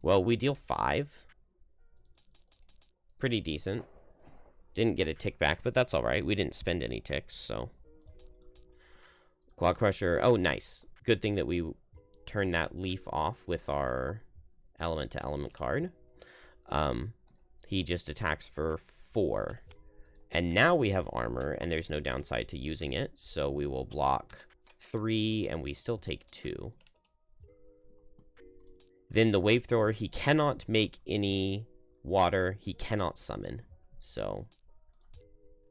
Well, we deal 5. Pretty decent. Didn't get a tick back, but that's alright. We didn't spend any ticks, so. Claw Crusher. Oh, nice. Good thing that we turned that leaf off with our element to element card. He just attacks for 4. And now we have armor, and there's no downside to using it. So we will block 3, and we still take 2. Then the Wave Thrower, he cannot make any water. He cannot summon. So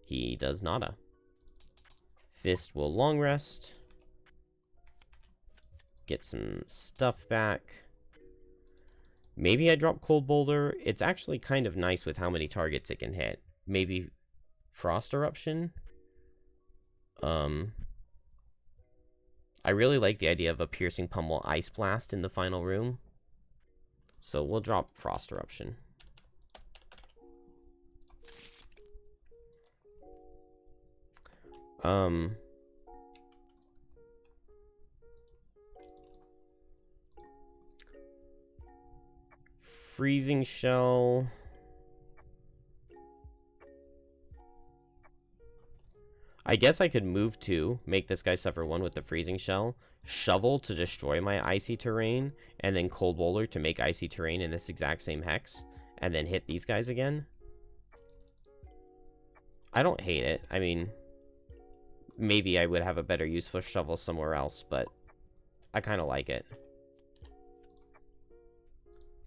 he does nada. Fist will long rest. Get some stuff back. Maybe I drop Cold Boulder. It's actually kind of nice with how many targets it can hit. Maybe Frost Eruption. I really like the idea of a Piercing Pummel Ice Blast in the final room. So we'll drop Frost Eruption. Freezing Shell. I guess I could move 2, make this guy suffer 1 with the Freezing Shell, Shovel to destroy my Icy Terrain, and then Cold Boulder to make Icy Terrain in this exact same hex, and then hit these guys again. I don't hate it. I mean, maybe I would have a better use for Shovel somewhere else, but I kind of like it.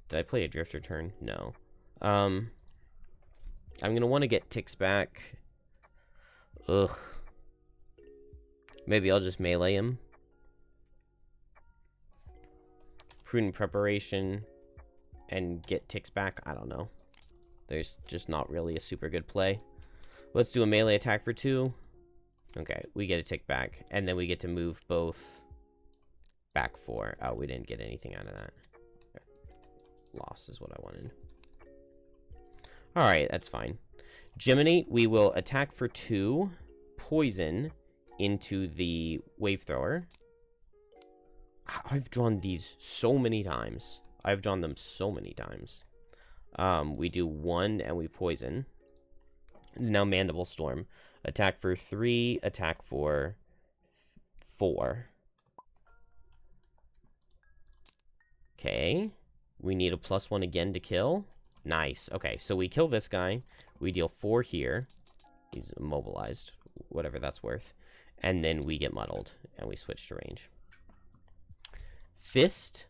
Did I play a Drifter turn? No. I'm going to want to get ticks back. Ugh. Maybe I'll just melee him. Prudent Preparation and get ticks back. I don't know. There's just not really a super good play. Let's do a melee attack for 2. Okay, we get a tick back. And then we get to move both back 4. Oh, we didn't get anything out of that. Loss is what I wanted. Alright, that's fine. Geminate, we will attack for 2. Poison into the Wave Thrower. I've drawn these so many times. I've drawn them so many times. We do 1 and we poison. Now Mandible Storm. Attack for 3, attack for 4. Okay. We need a +1 again to kill. Nice. Okay, so we kill this guy. We deal 4 here. He's immobilized. Whatever that's worth. And then we get muddled. And we switch to range. Fist.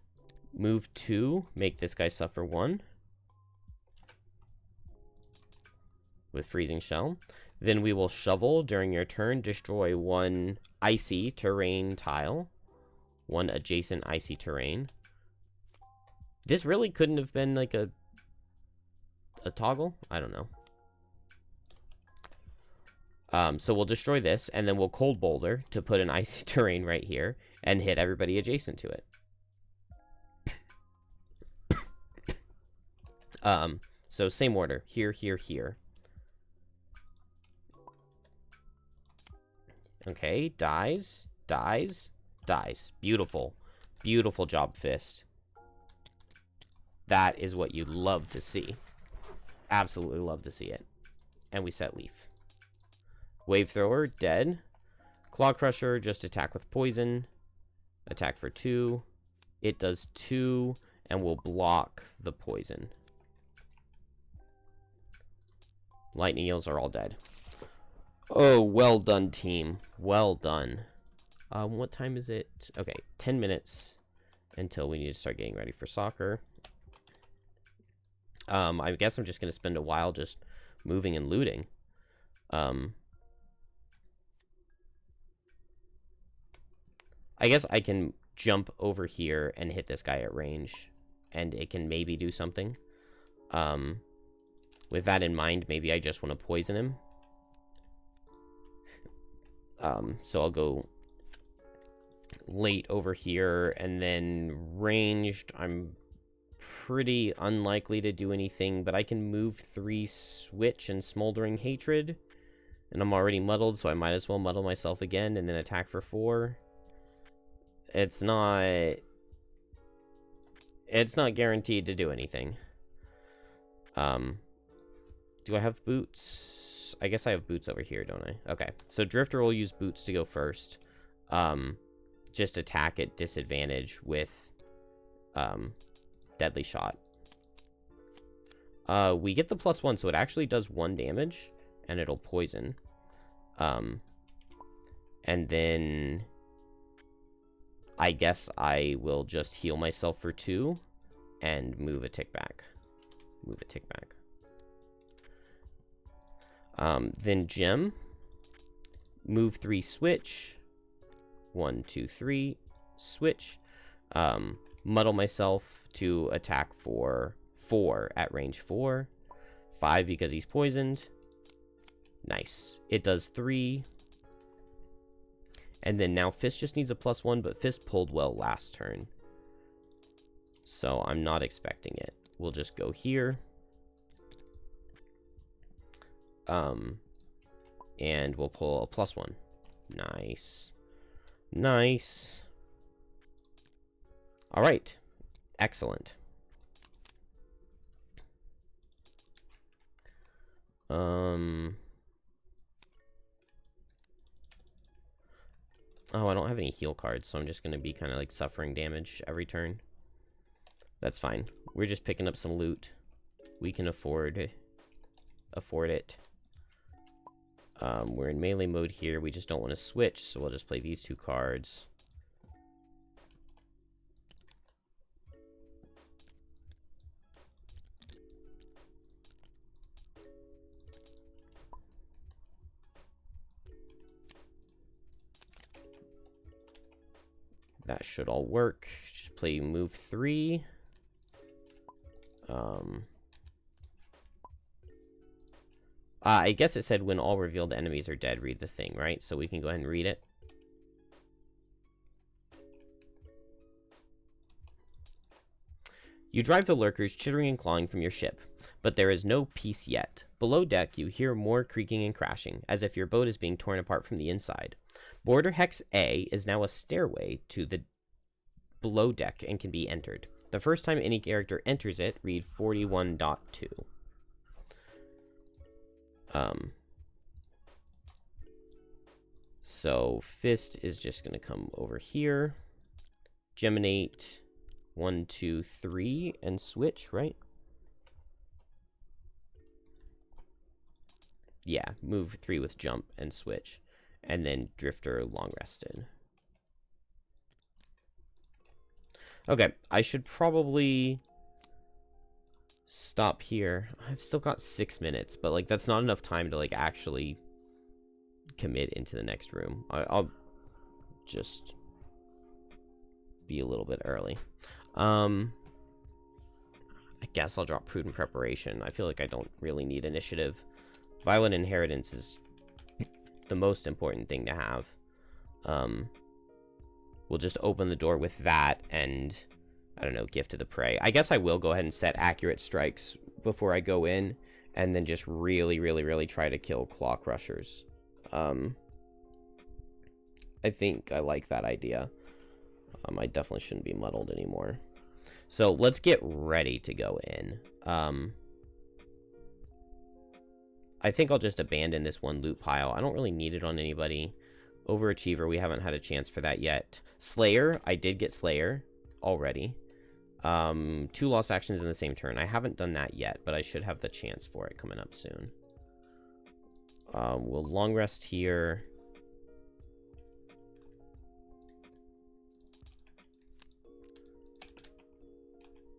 Move 2. Make this guy suffer 1. With Freezing Shell. Then we will Shovel during your turn. Destroy 1 icy terrain tile. 1 adjacent icy terrain. This really couldn't have been like a toggle? I don't know. So we'll destroy this, and then we'll Cold Boulder to put an icy terrain right here, and hit everybody adjacent to it. So same order. Here, here, here. Okay, dies, dies, dies. Beautiful. Beautiful job, Fist. That is what you'd love to see. Absolutely love to see it. And we set Leaf. Wave Thrower, dead. Claw Crusher, just attack with poison. Attack for 2. It does 2, and will block the poison. Lightning Eels are all dead. Oh, well done, team. Well done. What time is it? Okay, 10 minutes until we need to start getting ready for soccer. I guess I'm just going to spend a while just moving and looting. I guess I can jump over here and hit this guy at range, and it can maybe do something. With that in mind, maybe I just want to poison him. So I'll go late over here, and then ranged, I'm pretty unlikely to do anything, but I can move 3 switch and smoldering hatred, and I'm already muddled, so I might as well muddle myself again and then attack for 4. It's not guaranteed to do anything. Do I have boots? I guess I have boots over here, don't I? Okay, so Drifter will use boots to go first. Just attack at disadvantage with deadly shot. We get the +1, so it actually does 1 damage, and it'll poison. And then I guess I will just heal myself for 2 and move a tick back. Then gem. Move 3 switch. 1, 2, 3. Switch. Muddle myself to attack for 4 at range 4. 5 because he's poisoned. Nice. It does 3. And then now Fist just needs a +1, but Fist pulled well last turn. So I'm not expecting it. We'll just go here. And we'll pull a +1. Nice. Nice. All right. Excellent. Oh, I don't have any heal cards, so I'm just going to be kind of like suffering damage every turn. That's fine. We're just picking up some loot. We can afford it. We're in melee mode here. We just don't want to switch, so we'll just play these 2 cards. That should all work. Just play move 3. I guess it said when all revealed enemies are dead, read the thing, right? So we can go ahead and read it. You drive the lurkers chittering and clawing from your ship, but there is no peace yet. Below deck, you hear more creaking and crashing, as if your boat is being torn apart from the inside. Border Hex A is now a stairway to the below deck and can be entered. The first time any character enters it, read 41.2. So Fist is just going to come over here. Geminate 1, 2, 3, and switch, right? Yeah, move 3 with jump and switch. And then Drifter long rested. Okay, I should probably stop here. I've still got 6 minutes, but like that's not enough time to like actually commit into the next room. I'll just be a little bit early. I guess I'll drop Prudent Preparation. I feel like I don't really need Initiative. Violent Inheritance is the most important thing to have. We'll just open the door with that and, I don't know, Gift of the Prey. I guess I will go ahead and set Accurate Strikes before I go in, and then just really, really, really try to kill Claw Crushers. I think I like that idea. I definitely shouldn't be muddled anymore. So let's get ready to go in. I think I'll just abandon this one loot pile. I don't really need it on anybody. Overachiever, we haven't had a chance for that yet. Slayer, I did get Slayer already. 2 lost actions in the same turn. I haven't done that yet, but I should have the chance for it coming up soon. We'll long rest here.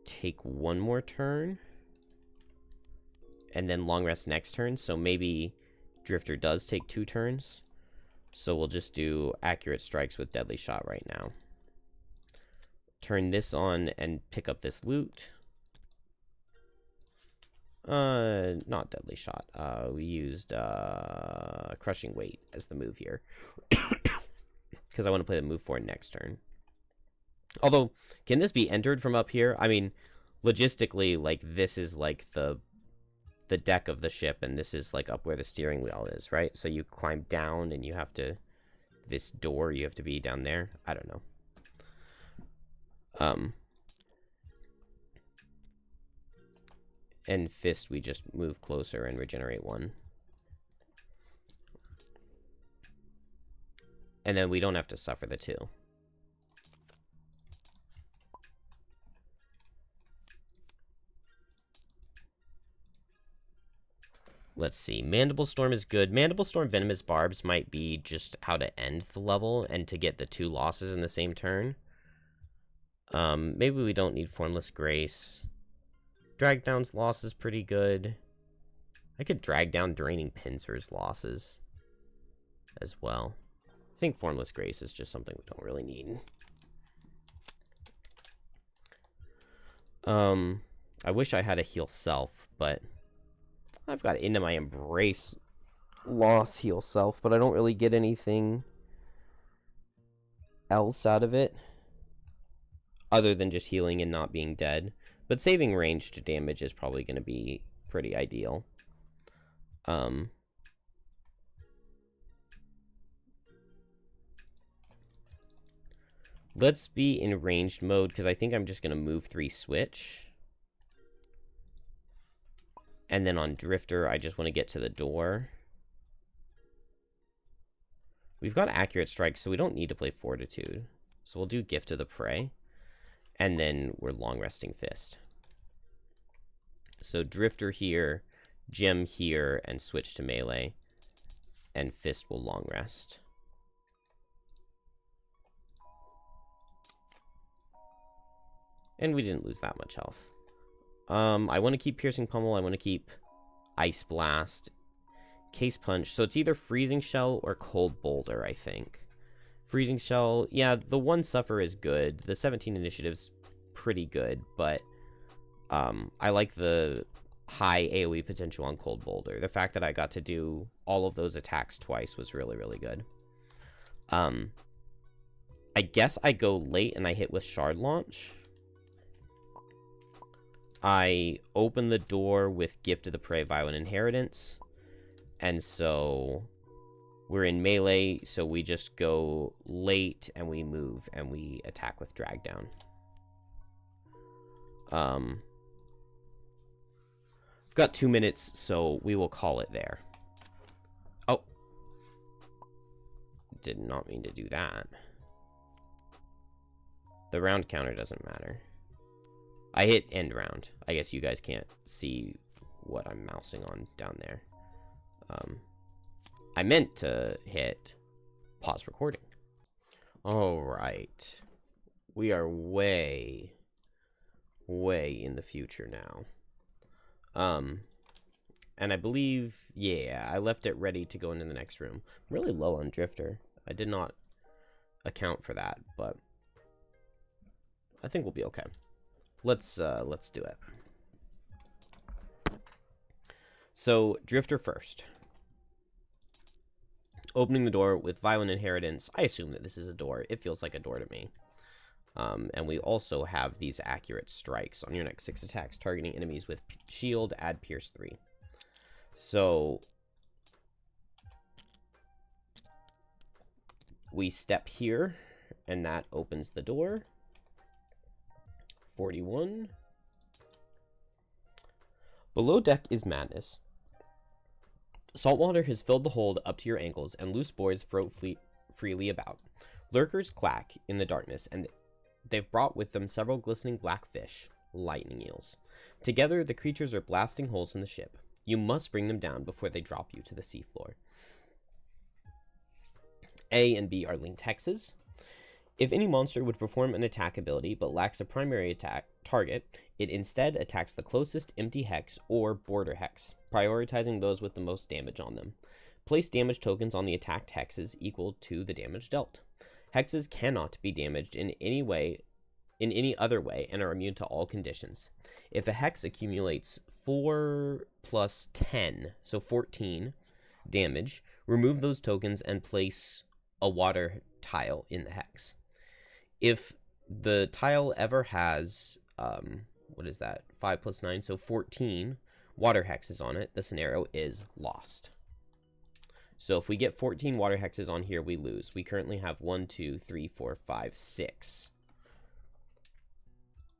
Take 1 more turn. and then long rest next turn. So maybe Drifter does take 2 turns. So we'll just do accurate strikes with deadly shot right now. Turn this on and pick up this loot. Not deadly shot. We used crushing weight as the move here. Because I want to play the move for next turn. Although, can this be entered from up here? I mean, logistically, like, this is like the deck of the ship, and this is like up where the steering wheel is, right? So you climb down and you have to, this door, you have to be down there. I don't know. And fist, we just move closer and regenerate 1. And then we don't have to suffer the 2. Let's see. Mandible Storm is good. Mandible Storm Venomous Barbs might be just how to end the level and to get the 2 losses in the same turn. Maybe we don't need Formless Grace. Drag Down's loss is pretty good. I could drag down Draining Pincer's losses as well. I think Formless Grace is just something we don't really need. I wish I had a heal self, but I've got Into My Embrace loss heal self, but I don't really get anything else out of it other than just healing and not being dead. But saving ranged damage is probably going to be pretty ideal. Let's be in ranged mode, because I think I'm just going to move 3 switch. And then on Drifter, I just want to get to the door. We've got accurate strikes, so we don't need to play Fortitude. So we'll do Gift of the Prey. And then we're long resting Fist. So Drifter here, Gem here, and switch to melee. And Fist will long rest. And we didn't lose that much health. I want to keep Piercing Pummel. I want to keep Ice Blast. Case Punch. So it's either Freezing Shell or Cold Boulder, I think. Freezing Shell, yeah, the 1 Suffer is good. The 17 Initiative's pretty good, but I like the high AoE potential on Cold Boulder. The fact that I got to do all of those attacks twice was really, really good. I guess I go late and I hit with Shard Launch. I open the door with Gift of the Prey, Violent Inheritance. And so we're in melee, so we just go late and we move and we attack with Drag Down. I've got 2 minutes, so we will call it there. Oh. Did not mean to do that. The round counter doesn't matter. I hit end round. I guess you guys can't see what I'm mousing on down there. I meant to hit pause recording. All right. We are way in the future now. And I believe, yeah, I left it ready to go into the next room. I'm really low on Drifter. I did not account for that, but I think we'll be okay. Let's do it. So, Drifter first. Opening the door with Violent Inheritance. I assume that this is a door. It feels like a door to me. And we also have these accurate strikes. On your next 6 attacks, targeting enemies with shield, add Pierce 3. So, we step here, and that opens the door. 41. Below deck is madness. Saltwater has filled the hold up to your ankles, and loose boys float freely about. Lurkers clack in the darkness, and they've brought with them several glistening black fish, lightning eels. Together, the creatures are blasting holes in the ship. You must bring them down before they drop you to the seafloor. A and B are linked hexes. If any monster would perform an attack ability but lacks a primary attack target, it instead attacks the closest empty hex or border hex, prioritizing those with the most damage on them. Place damage tokens on the attacked hexes equal to the damage dealt. Hexes cannot be damaged in any other way and are immune to all conditions. If a hex accumulates 4 plus 10, so 14 damage, remove those tokens and place a water tile in the hex. If the tile ever has, 5 plus 9, so 14 water hexes on it, the scenario is lost. So if we get 14 water hexes on here, we lose. We currently have 1, 2, 3, 4, 5, 6.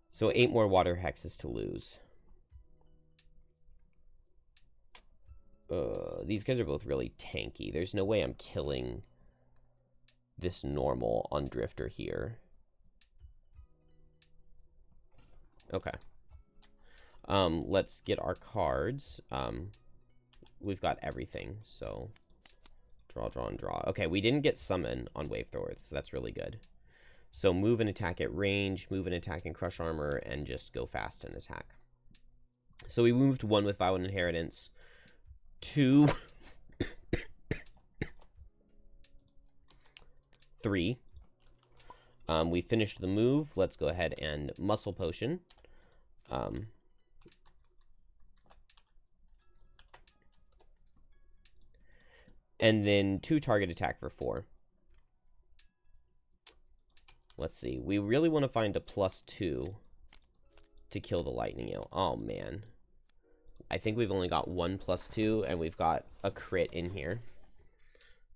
So 8 more water hexes to lose. These guys are both really tanky. There's no way I'm killing this normal on Drifter here. Okay. Let's get our cards. We've got everything, so draw, draw, and draw. Okay, we didn't get summon on Wave Thrower, so that's really good. So move and attack at range, move and attack and crush armor, and just go fast and attack. So we moved 1 with Violent Inheritance, 2, 3. We finished the move. Let's go ahead and Muscle Potion. And then 2 target attack for 4. Let's see. We really want to find a +2 to kill the lightning eel. Oh, man. I think we've only got 1 +2, and we've got a crit in here.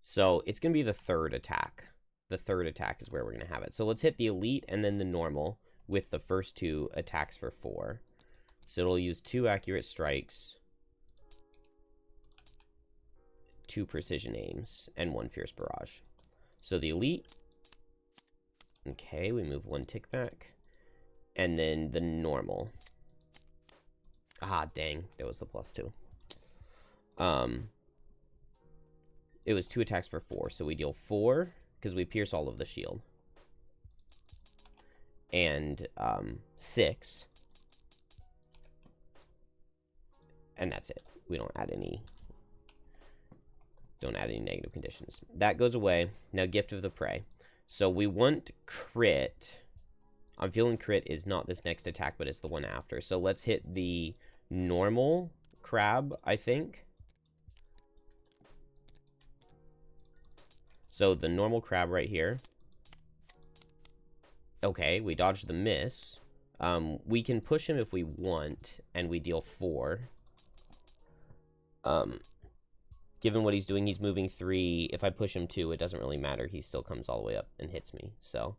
So it's going to be the 3rd attack. The 3rd attack is where we're going to have it. So let's hit the elite and then the normal with the first 2 attacks for 4. So it'll use 2 accurate strikes, 2 precision aims, and 1 fierce barrage. So the elite. Okay, we move 1 tick back. And then the normal. Ah, dang. That was the +2. It was 2 attacks for 4. So we deal 4, because we pierce all of the shield. And 6. And that's it. We don't add any negative conditions. That goes away. Now, Gift of the Prey. So we want crit. I'm feeling crit is not this next attack, but it's the one after. So let's hit the normal crab, I think. So the normal crab right here. Okay, we dodged the miss. We can push him if we want, and we deal 4. Given what he's doing, he's moving 3. If I push him 2, it doesn't really matter. He still comes all the way up and hits me. So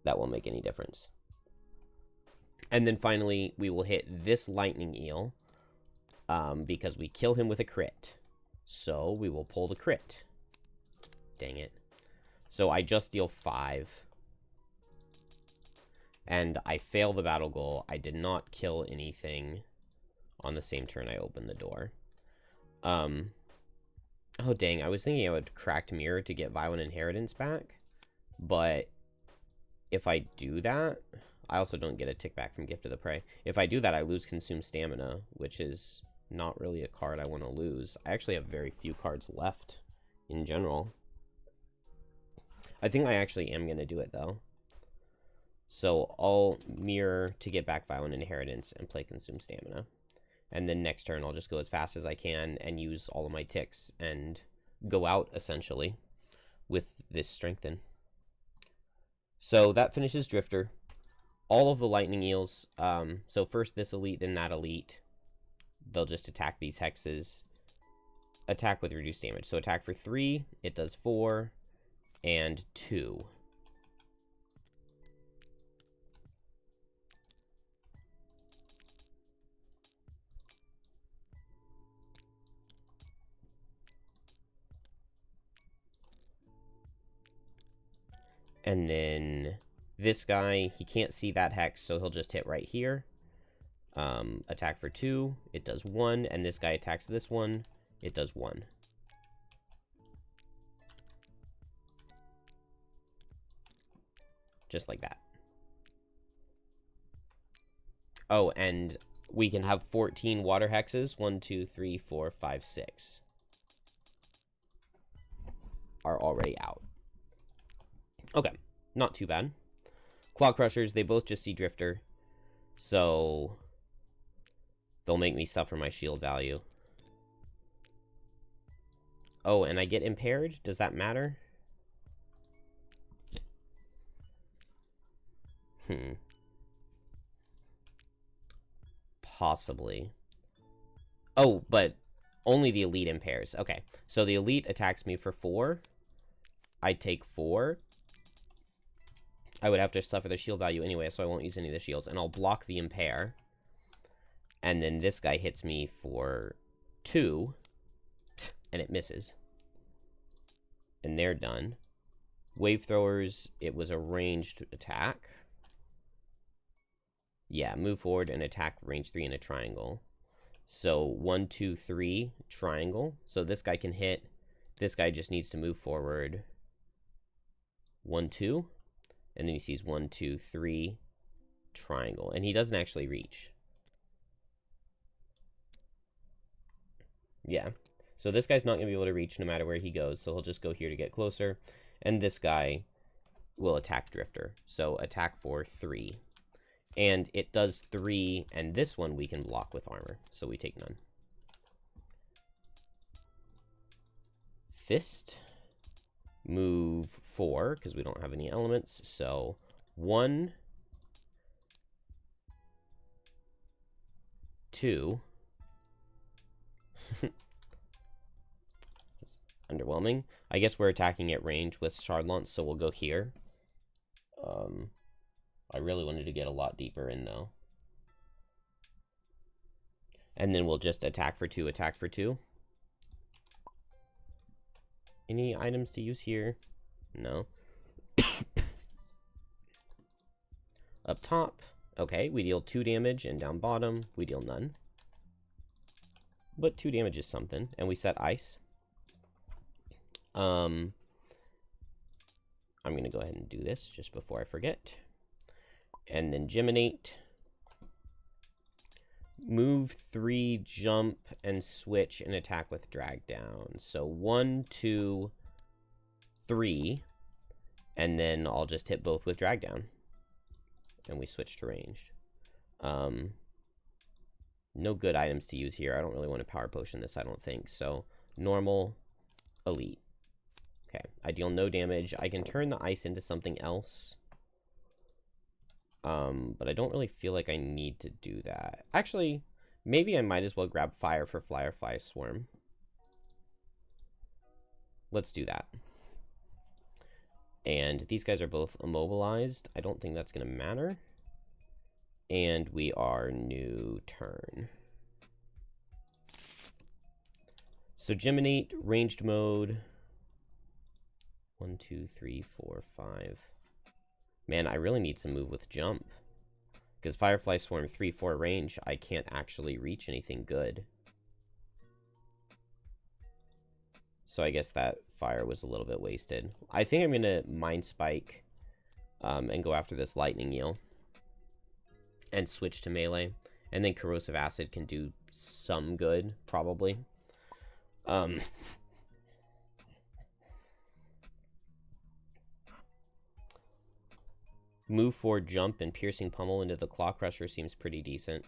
that won't make any difference. And then finally, we will hit this lightning eel because we kill him with a crit. So we will pull the crit. Dang it. So I just deal 5. And I fail the battle goal. I did not kill anything on the same turn I opened the door. Oh, dang. I was thinking I would Cracked Mirror to get Violent Inheritance back. But if I do that, I also don't get a tick back from Gift of the Prey. If I do that, I lose Consume Stamina, which is not really a card I want to lose. I actually have very few cards left in general. I think I actually am going to do it, though. So I'll Mirror to get back Violent Inheritance and play Consume Stamina. And then next turn, I'll just go as fast as I can and use all of my ticks and go out, essentially, with this Strengthen. So that finishes Drifter. All of the Lightning Eels, so first this elite, then that elite, they'll just attack these hexes. Attack with reduced damage. So attack for 3, it does 4, and 2. And then this guy, he can't see that hex, so he'll just hit right here. Attack for 2, it does 1, and this guy attacks this one, it does 1. Just like that. Oh, and we can have 14 water hexes. 1, 2, 3, 4, 5, 6 are already out. Okay, not too bad. Claw Crushers, they both just see Drifter, so they'll make me suffer my shield value. Oh, and I get impaired? Does that matter? Possibly. Oh, but only the elite impairs. Okay, so the elite attacks me for 4. I take 4. I would have to suffer the shield value anyway, so I won't use any of the shields. And I'll block the impair. And then this guy hits me for 2. And it misses. And they're done. Wave Throwers, it was a ranged attack. Yeah, move forward and attack range 3 in a triangle. So 1, 2, 3, triangle. So this guy can hit. This guy just needs to move forward 1, 2. And then he sees 1, 2, 3, triangle. And he doesn't actually reach. Yeah. So this guy's not going to be able to reach no matter where he goes. So he'll just go here to get closer. And this guy will attack Drifter. So attack for 3. And it does 3, and this one we can block with armor, so we take none. Fist. Move 4, because we don't have any elements, so 1, 2. It's underwhelming. I guess we're attacking at range with Shardlance, so we'll go here. I really wanted to get a lot deeper in, though. And then we'll just attack for 2, attack for 2. Any items to use here? No. Up top. Okay, we deal 2 damage, and down bottom, we deal none. But 2 damage is something, and we set ice. I'm going to go ahead and do this just before I forget. And then Geminate. Move 3, jump, and switch and attack with drag down. So 1, 2, 3. And then I'll just hit both with drag down. And we switch to ranged. No good items to use here. I don't really want to power potion this, I don't think. So normal, elite. Okay, I deal no damage. I can turn the ice into something else. But I don't really feel like I need to do that. Actually, maybe I might as well grab fire for Firefly Swarm. Let's do that. And these guys are both immobilized. I don't think that's going to matter. And we are new turn. So Geminate, ranged mode. 1, 2, 3, 4, 5. Man, I really need some move with jump. Because Firefly Swarm 3, 4 range, I can't actually reach anything good. So I guess that fire was a little bit wasted. I think I'm going to Mind Spike and go after this Lightning Eel. And switch to melee. And then Corrosive Acid can do some good, probably. Move forward, jump, and Piercing Pummel into the Claw Crusher seems pretty decent.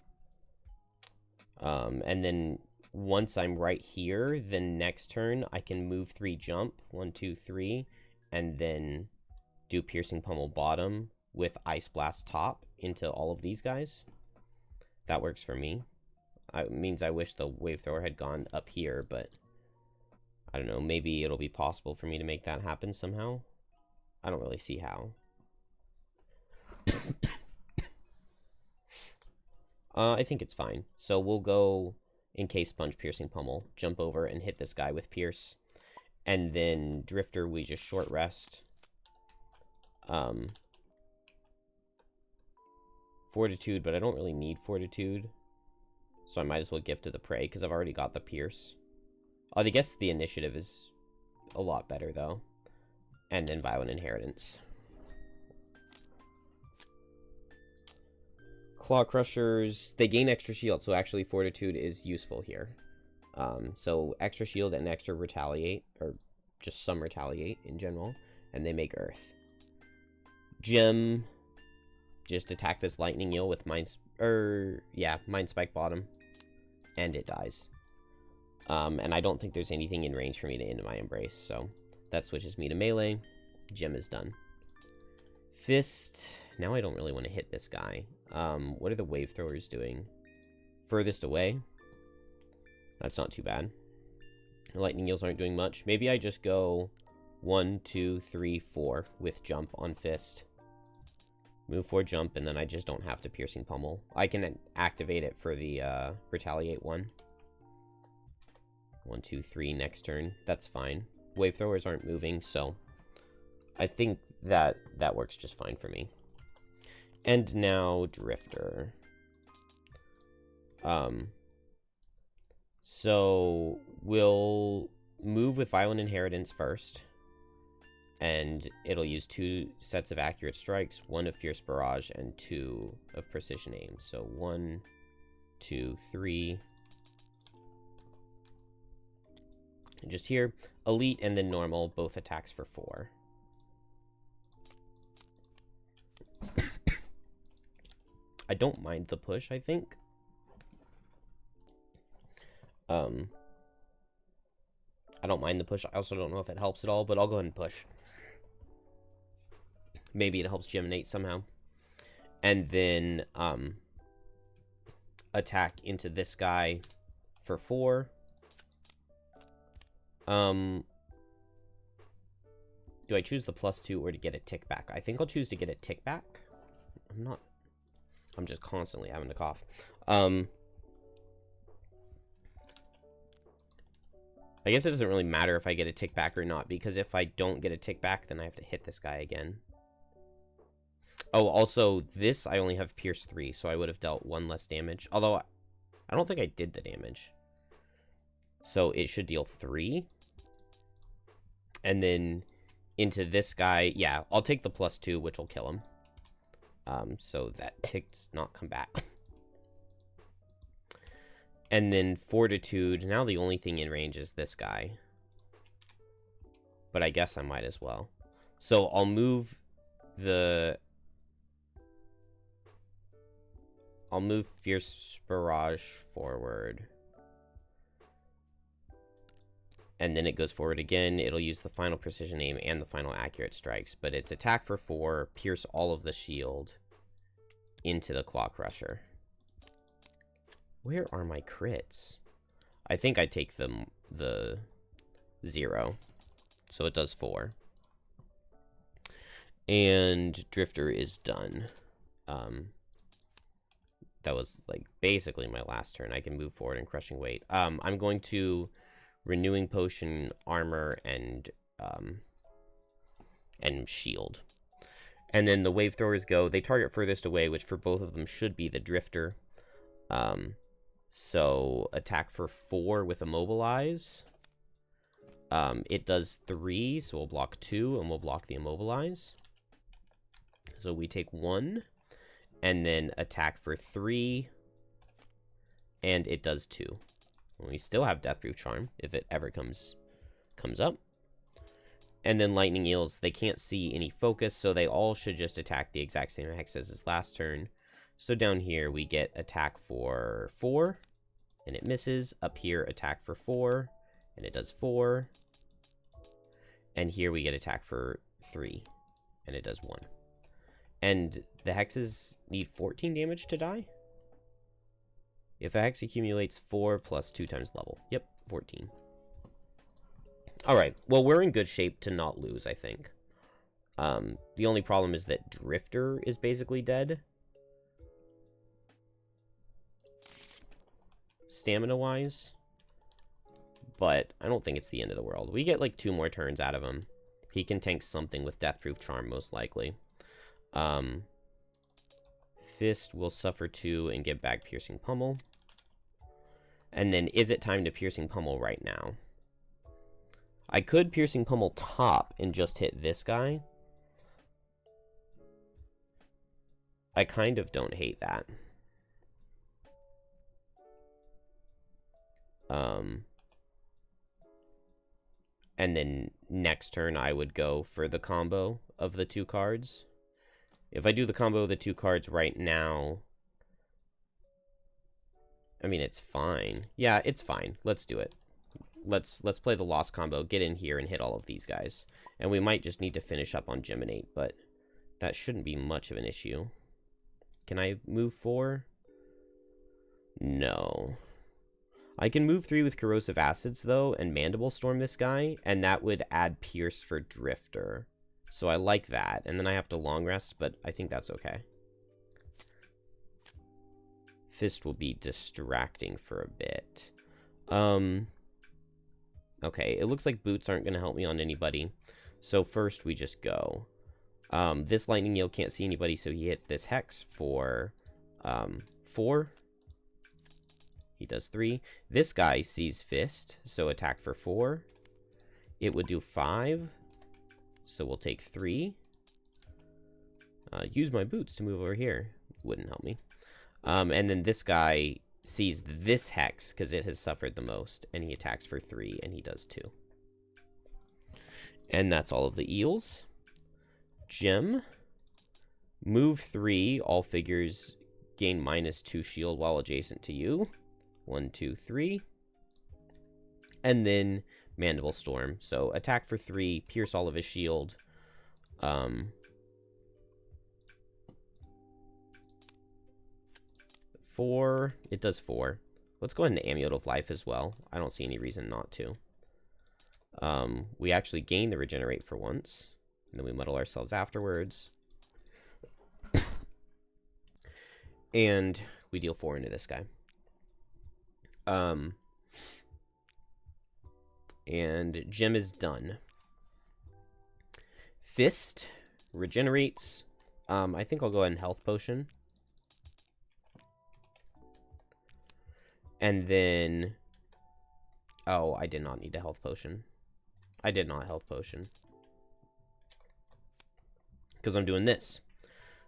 And then once I'm right here, the next turn I can move 3, jump, 1, 2, 3, and then do Piercing Pummel bottom with Ice Blast top into all of these guys. That works for me. It means I wish the Wave Thrower had gone up here, but I don't know, maybe it'll be possible for me to make that happen somehow. I don't really see how. I think it's fine. So we'll go Encase Sponge, Piercing Pummel, jump over and hit this guy with Pierce. And then Drifter, we just short rest. Fortitude, but I don't really need Fortitude. So I might as well Gift to the Prey, because I've already got the Pierce. I guess the Initiative is a lot better, though. And then Violent Inheritance. Claw Crushers, they gain extra shield, so actually Fortitude is useful here. So extra shield and extra retaliate, or just some retaliate in general, and they make Earth. Gem, just attack this Lightning Eel with Mind Spike Bottom, and it dies. And I don't think there's anything in range for me to end my Embrace, so that switches me to melee. Gem is done. Fist, now I don't really want to hit this guy. What are the Wave Throwers doing? Furthest away? That's not too bad. The Lightning Eels aren't doing much. Maybe I just go 1, 2, 3, 4 with Jump on Fist. Move 4, Jump, and then I just don't have to Piercing Pummel. I can activate it for the Retaliate one. 1, 2, 3 next turn. That's fine. Wave Throwers aren't moving, so I think that works just fine for me. And now Drifter. So we'll move with Violent Inheritance first. And it'll use 2 sets of Accurate Strikes, 1 of Fierce Barrage, and 2 of Precision Aim. So 1, 2, 3. And just here, Elite and then Normal, both attacks for 4. I don't mind the push, I think. I don't mind the push. I also don't know if it helps at all, but I'll go ahead and push. Maybe it helps Geminate somehow. And then, attack into this guy for 4. Do I choose the +2 or to get a tick back? I think I'll choose to get a tick back. I'm just constantly having to cough. I guess it doesn't really matter if I get a tick back or not, because if I don't get a tick back, then I have to hit this guy again. Oh, also, this, I only have Pierce 3, so I would have dealt 1 less damage. Although, I don't think I did the damage. So, it should deal 3. And then, into this guy, yeah, I'll take the +2, which will kill him. So that tick does not come back. And then Fortitude, now the only thing in range is this guy. But I guess I might as well. So I'll move Fierce Barrage forward. And then it goes forward again. It'll use the final Precision Aim and the final Accurate Strikes. But it's attack for 4, pierce all of the shield into the Claw Crusher. Where are my crits? I think I take the 0. So it does 4. And Drifter is done. That was like basically my last turn. I can move forward in Crushing Weight. I'm going to Renewing Potion, Armor, and Shield. And then the Wave Throwers go. They target furthest away, which for both of them should be the Drifter. So attack for 4 with Immobilize. It does 3, so we'll block 2, and we'll block the Immobilize. So we take 1, and then attack for 3, and it does 2. We still have Deathproof Charm, if it ever comes up. And then Lightning Eels, they can't see any focus, so they all should just attack the exact same hex as his last turn. So down here, we get attack for 4, and it misses. Up here, attack for 4, and it does 4. And here we get attack for 3, and it does 1. And the hexes need 14 damage to die? If a hex accumulates 4 plus 2 times level. Yep, 14. Alright, well, we're in good shape to not lose, I think. The only problem is that Drifter is basically dead. Stamina-wise. But I don't think it's the end of the world. We get like 2 more turns out of him. He can tank something with Deathproof Charm, most likely. Fist will suffer 2 and get back Piercing Pummel. And then, is it time to Piercing Pummel right now? I could Piercing Pummel top and just hit this guy. I kind of don't hate that. And then next turn, I would go for the combo of the 2 cards. If I do the combo of the 2 cards right now, I mean, it's fine. Yeah, it's fine. Let's do it. Let's play the Lost combo, get in here, and hit all of these guys. And we might just need to finish up on Geminate, but that shouldn't be much of an issue. Can I move 4? No. I can move 3 with Corrosive Acids, though, and Mandible Storm this guy, and that would add Pierce for Drifter. So I like that, and then I have to Long Rest, but I think that's okay. Fist will be distracting for a bit. Okay, it looks like Boots aren't going to help me on anybody. So first we just go. This Lightning Eel can't see anybody, so he hits this Hex for 4. He does 3. This guy sees Fist, so attack for 4. It would do 5, so we'll take 3. Use my boots to move over here. Wouldn't help me. And then this guy sees this Hex, because it has suffered the most, and he attacks for 3, and he does 2. And that's all of the eels. Gem. Move 3. All figures gain -2 shield while adjacent to you. 1, 2, 3. And then Mandible Storm. So attack for 3, pierce all of his shield. 4. It does 4. Let's go ahead and Amulet of Life as well. I don't see any reason not to. We actually gain the Regenerate for once. And then we muddle ourselves afterwards. And we deal 4 into this guy. And Gem is done. Fist regenerates. I think I'll go ahead and Health Potion. And then... Oh, I did not need a Health Potion. I did not Health Potion. Because I'm doing this.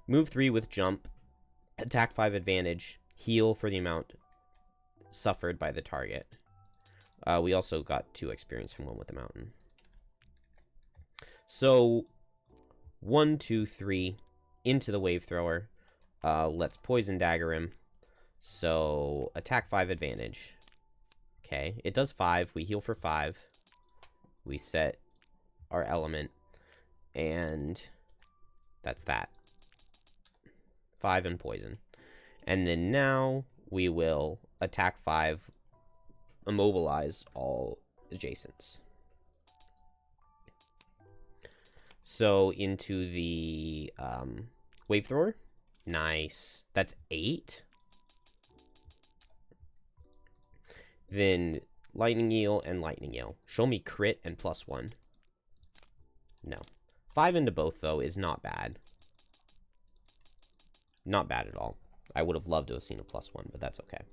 Move 3 with Jump. Attack 5 advantage. Heal for the amount suffered by the target. We also got 2 experience from one with the mountain. So, 1, 2, 3, into the Wave Thrower. Let's Poison Dagger him. So, attack 5 advantage. Okay, it does 5. We heal for 5. We set our element. And that's that. 5 and poison. And then now we will attack 5, immobilize all adjacents. So into the Wave Thrower. Nice. That's 8. Then Lightning Eel and Lightning Eel. Show me crit and +1. No. 5 into both, though, is not bad. Not bad at all. I would have loved to have seen a +1, but that's okay.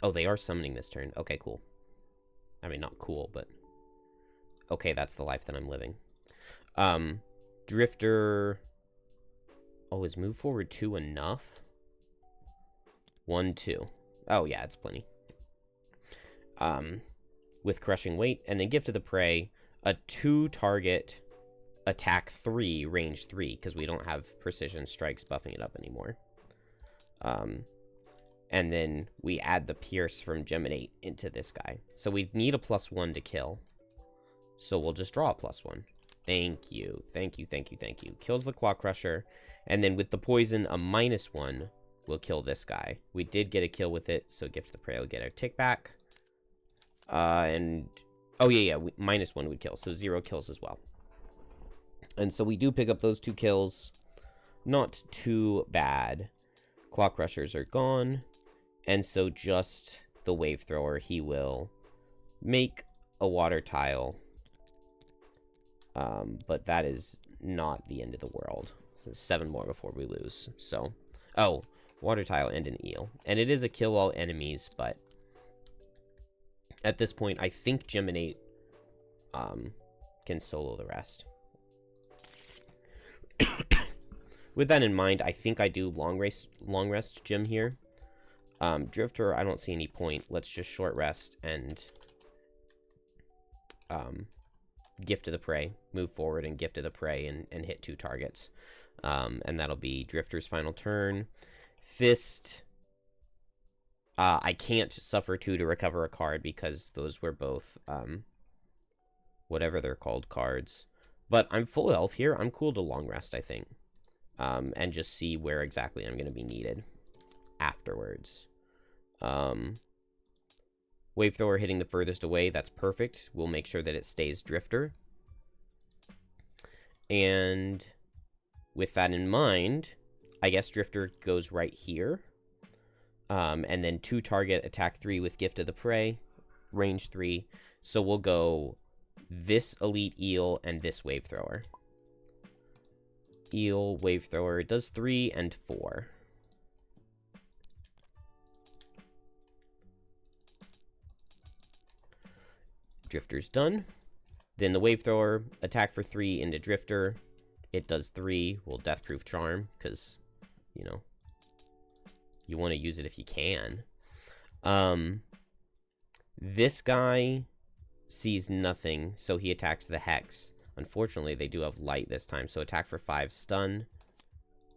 Oh, they are summoning this turn. Okay, cool. I mean, not cool, but... Okay, that's the life that I'm living. Drifter... Oh, is move forward 2 enough? 1, 2. Oh, yeah, it's plenty. With Crushing Weight, and then Gift of the Prey, a 2-target attack 3, range 3, because we don't have precision strikes buffing it up anymore. And then we add the Pierce from Geminate into this guy. So we need a +1 to kill. So we'll just draw a +1. Thank you. Thank you, thank you, thank you. Kills the Claw Crusher. And then with the poison, a -1 will kill this guy. We did get a kill with it, so Gift of the Prey will get our tick back. And... Oh, yeah, -1 would kill, so 0 kills as well. And so we do pick up those 2 kills. Not too bad. Claw Crushers are gone. And so just the Wave Thrower, he will make a water tile. But that is not the end of the world. So 7 more before we lose. So, oh, water tile and an eel. And it is a kill all enemies, but at this point, I think Geminate can solo the rest. With that in mind, I think I do long rest Jim here. Drifter, I don't see any point. Let's just short rest and Gift of the Prey. Move forward and Gift of the Prey and hit 2 targets. And that'll be Drifter's final turn. Fist. I can't suffer 2 to recover a card because those were both whatever they're called cards. But I'm full health here. I'm cool to long rest, I think. And just see where exactly I'm going to be needed afterwards. Wave Thrower hitting the furthest away. That's perfect. We'll make sure that it stays Drifter. And with that in mind, I guess Drifter goes right here. And then 2 target, attack 3 with Gift of the Prey, range 3. So we'll go this Elite Eel and this Wave Thrower. Eel, Wave Thrower, does 3 and 4. Drifter's done. Then the Wave Thrower, attack for 3 into Drifter. It does 3. We'll Deathproof Charm, because, you know, you want to use it if you can. This guy sees nothing, so he attacks the Hex. Unfortunately, they do have light this time, so attack for 5, stun.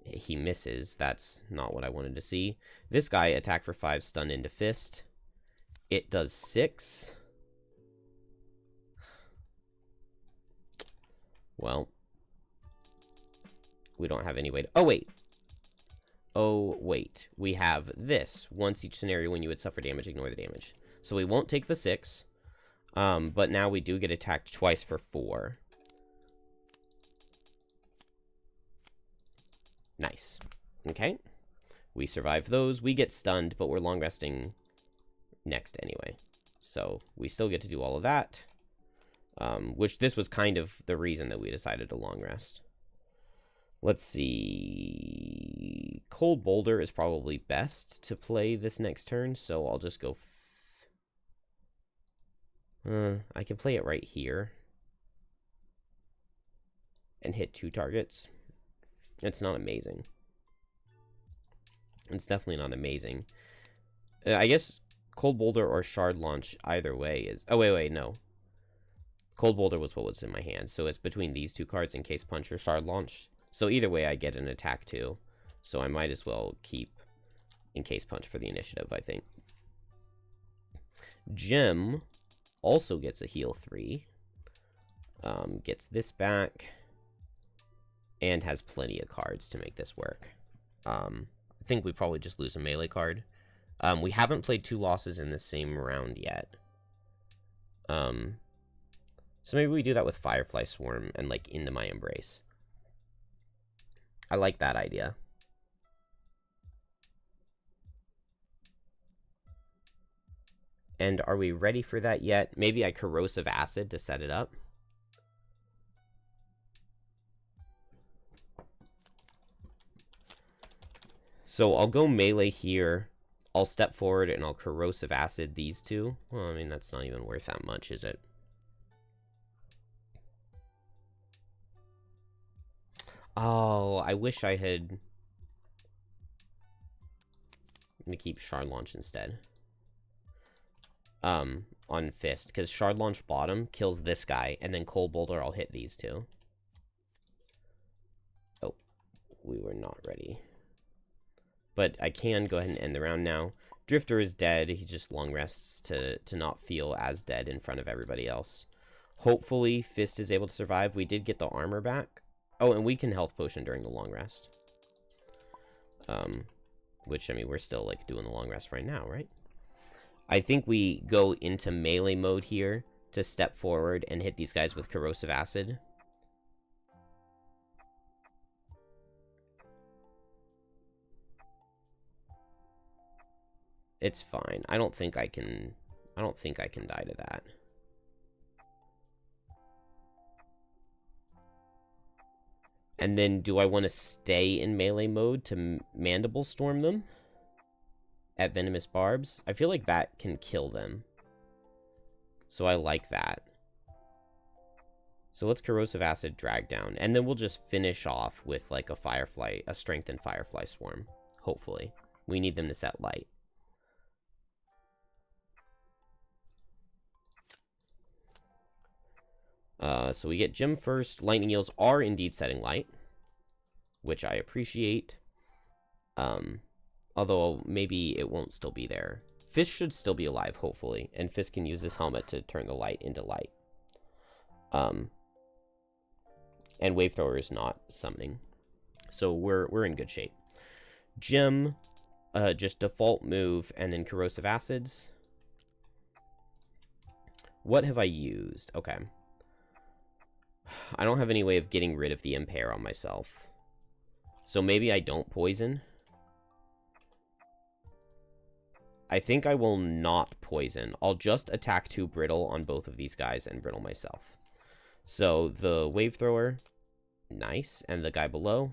He misses. That's not what I wanted to see. This guy, attack for 5, stun into Fist. It does 6. Well, we don't have any way to... Oh, wait. Oh, wait. We have this. Once each scenario when you would suffer damage, ignore the damage. So we won't take the 6. But now we do get attacked twice for 4. Nice. Okay. We survive those. We get stunned, but we're long resting next anyway. So we still get to do all of that. Which this was kind of the reason that we decided to long rest. Let's see. Cold Boulder is probably best to play this next turn, so I'll just go... I can play it right here. And hit 2 targets. It's not amazing. It's definitely not amazing. I guess Cold Boulder or Shard Launch either way is... Oh, wait, no. Cold Boulder was what was in my hand, so it's between these 2 cards, Encase Punch or Shard Launch. So either way, I get an attack too. So I might as well keep Encase Punch for the initiative, I think. Gem also gets a heal 3. Gets this back. And has plenty of cards to make this work. I think we probably just lose a melee card. We haven't played 2 losses in the same round yet. So maybe we do that with Firefly Swarm and, like, Into My Embrace. I like that idea. And are we ready for that yet? Maybe I Corrosive Acid to set it up. So I'll go melee here. I'll step forward and I'll Corrosive Acid these 2. Well, I mean, that's not even worth that much, is it? Oh, I wish I had... I'm gonna keep Shard Launch instead. On Fist, because Shard Launch bottom kills this guy, and then Cold Boulder, I'll hit these 2. Oh, we were not ready. But I can go ahead and end the round now. Drifter is dead. He just long rests to not feel as dead in front of everybody else. Hopefully, Fist is able to survive. We did get the armor back. Oh, and we can health potion during the long rest. Which, I mean, we're still, like, doing the long rest right now, right? I think we go into melee mode here to step forward and hit these guys with Corrosive Acid. It's fine. I don't think I can die to that. And then do I want to stay in melee mode to Mandible Storm them at Venomous Barbs? I feel like that can kill them. So I like that. So let's Corrosive Acid drag down. And then we'll just finish off with like a strengthened Firefly Swarm. Hopefully. We need them to set light. So we get Gem first. Lightning Eels are indeed setting light, which I appreciate. Although maybe it won't still be there. Fist should still be alive, hopefully, and Fist can use this helmet to turn the light into light. And Wave Thrower is not summoning, so we're in good shape. Gem, just default move, and then Corrosive Acids. What have I used? Okay. I don't have any way of getting rid of the Impair on myself. So maybe I don't poison. I think I will not poison. I'll just attack 2 Brittle on both of these guys and Brittle myself. So the Wave Thrower, nice. And the guy below,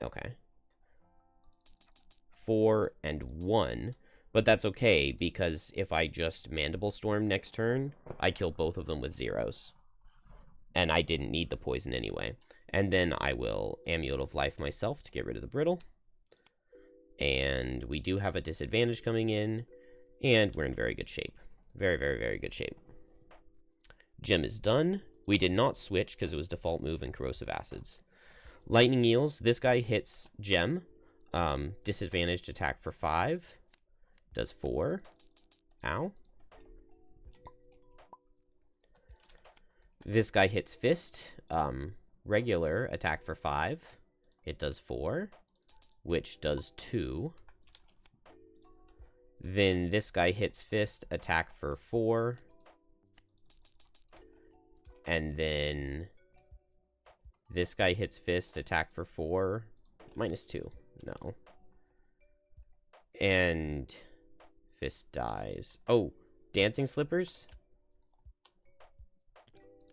okay. 4 and 1. But that's okay, because if I just Mandible Storm next turn, I kill both of them with 0s. And I didn't need the poison anyway. And then I will Amulet of Life myself to get rid of the Brittle. And we do have a disadvantage coming in. And we're in very good shape. Very, very, very good shape. Gem is done. We did not switch because it was default move and Corrosive Acids. Lightning Eels. This guy hits Gem. Disadvantaged attack for 5. Does 4. Ow. This guy hits Fist. Regular attack for 5. It does 4. Which does 2. Then this guy hits Fist. Attack for 4. And then this guy hits Fist. Attack for 4. -2. No. And Fist dies. Oh, Dancing Slippers?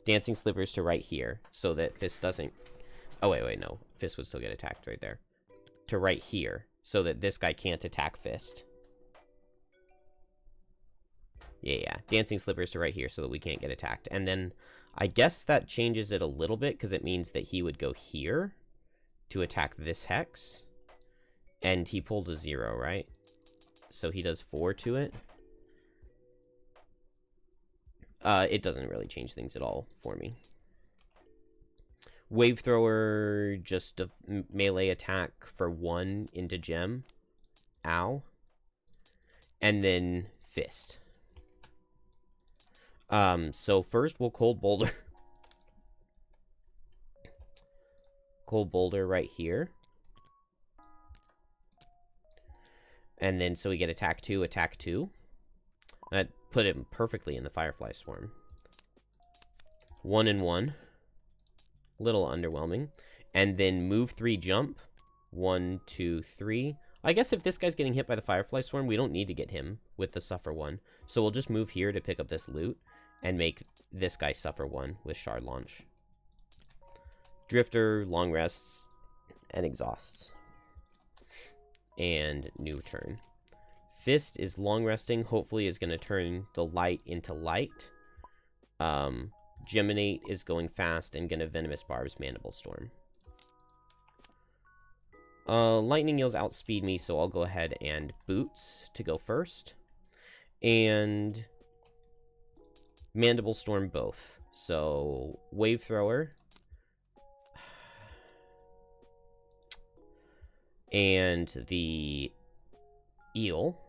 Dancing Slippers to right here, so that Fist doesn't... Oh, wait, no. Fist would still get attacked right there. To right here, so that this guy can't attack Fist. Yeah. Dancing Slippers to right here, so that we can't get attacked. And then, I guess that changes it a little bit, because it means that he would go here to attack this Hex. And he pulled a 0, right? So he does 4 to it. It doesn't really change things at all for me. Wave Thrower, just a melee attack for 1 into Gem. Ow. And then Fist. So first we'll Cold Boulder. Cold Boulder right here. And then so we get attack 2, attack 2. That put him perfectly in the Firefly Swarm. 1 and 1. Little underwhelming. And then move 3, jump. 1, 2, 3. I guess if this guy's getting hit by the Firefly Swarm, we don't need to get him with the Suffer 1. So we'll just move here to pick up this loot and make this guy Suffer 1 with Shard Launch. Drifter, Long Rests, and Exhausts. And new turn. Fist is long resting. Hopefully is going to turn the light into light. Geminate is going fast and going to Venomous Barbs Mandible Storm. Lightning Eels outspeed me, so I'll go ahead and Boots to go first. And Mandible Storm both. So Wave Thrower. And the Eel.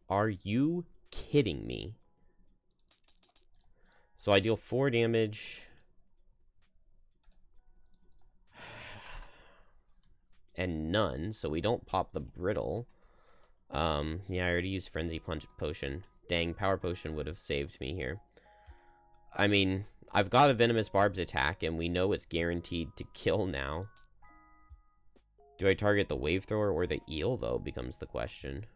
Are you kidding me? So I deal 4 damage. And none, so we don't pop the Brittle. Yeah, I already used Frenzy Punch Potion. Dang, Power Potion would have saved me here. I mean, I've got a Venomous Barbs attack, and we know it's guaranteed to kill now. Do I target the Wave Thrower or the Eel, though, becomes the question.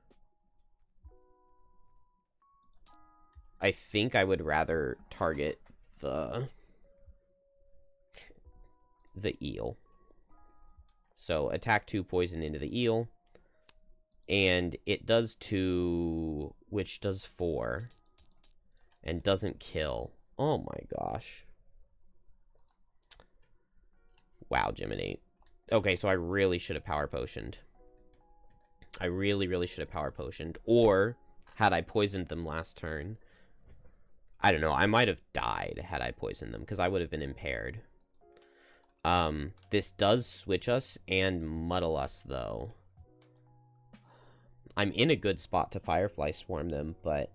I think I would rather target the Eel. So, attack 2, poison into the Eel. And it does 2, which does 4. And doesn't kill. Oh my gosh. Wow, Geminate. Okay, so I really should have power potioned. I really, really should have power potioned. Or, had I poisoned them last turn, I don't know, I might have died had I poisoned them, because I would have been impaired. This does switch us and muddle us, though. I'm in a good spot to Firefly Swarm them, but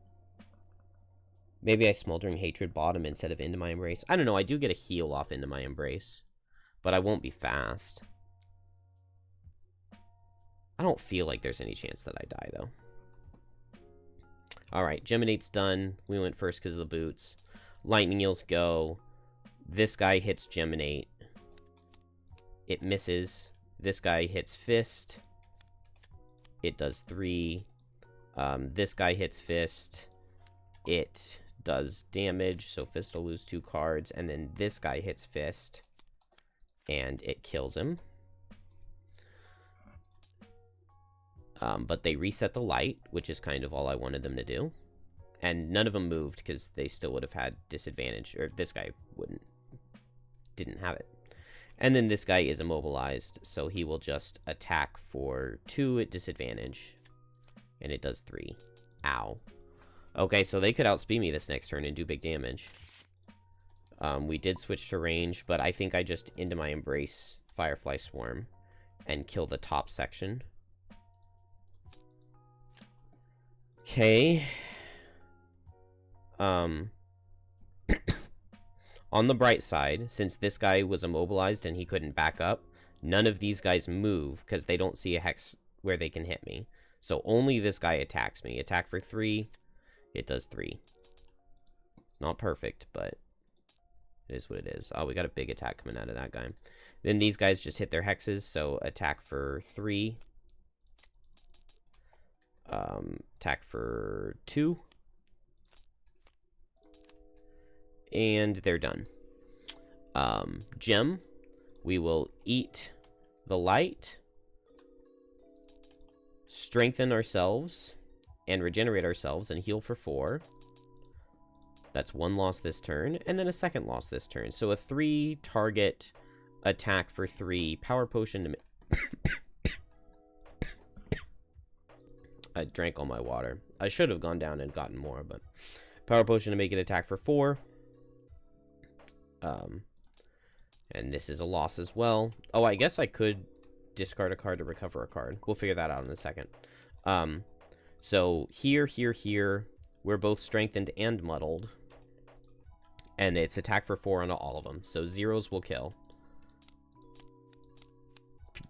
maybe I Smoldering Hatred bottom instead of Into My Embrace. I don't know, I do get a heal off Into My Embrace, but I won't be fast. I don't feel like there's any chance that I die, though. Alright, Geminate's done. We went first because of the boots. Lightning Eels go. This guy hits Geminate. It misses. This guy hits Fist. It does 3. This guy hits Fist. It does damage, so Fist will lose 2 cards. And then this guy hits Fist. And it kills him. But they reset the light, which is kind of all I wanted them to do. And none of them moved, because they still would have had disadvantage. Or this guy didn't have it. And then this guy is immobilized, so he will just attack for 2 at disadvantage. And it does 3. Ow. Okay, so they could outspeed me this next turn and do big damage. We did switch to range, but I think I just Into My Embrace Firefly Swarm and kill the top section. Okay. On the bright side, since this guy was immobilized and he couldn't back up, none of these guys move because they don't see a hex where they can hit me. So only this guy attacks me. Attack for 3. It does 3. It's not perfect, but it is what it is. Oh, we got a big attack coming out of that guy. Then these guys just hit their hexes, so attack for 3. Attack for 2. And they're done. Gem. We will eat the light, strengthen ourselves, and regenerate ourselves, and heal for 4. That's 1 loss this turn, and then a second loss this turn. So a 3 target attack for 3. Power potion to... I drank all my water. I should have gone down and gotten more, but... Power potion to make it attack for 4. And this is a loss as well. Oh, I guess I could discard a card to recover a card. We'll figure that out in a second. So here, we're both strengthened and muddled. And it's attack for 4 on all of them. So 0s will kill.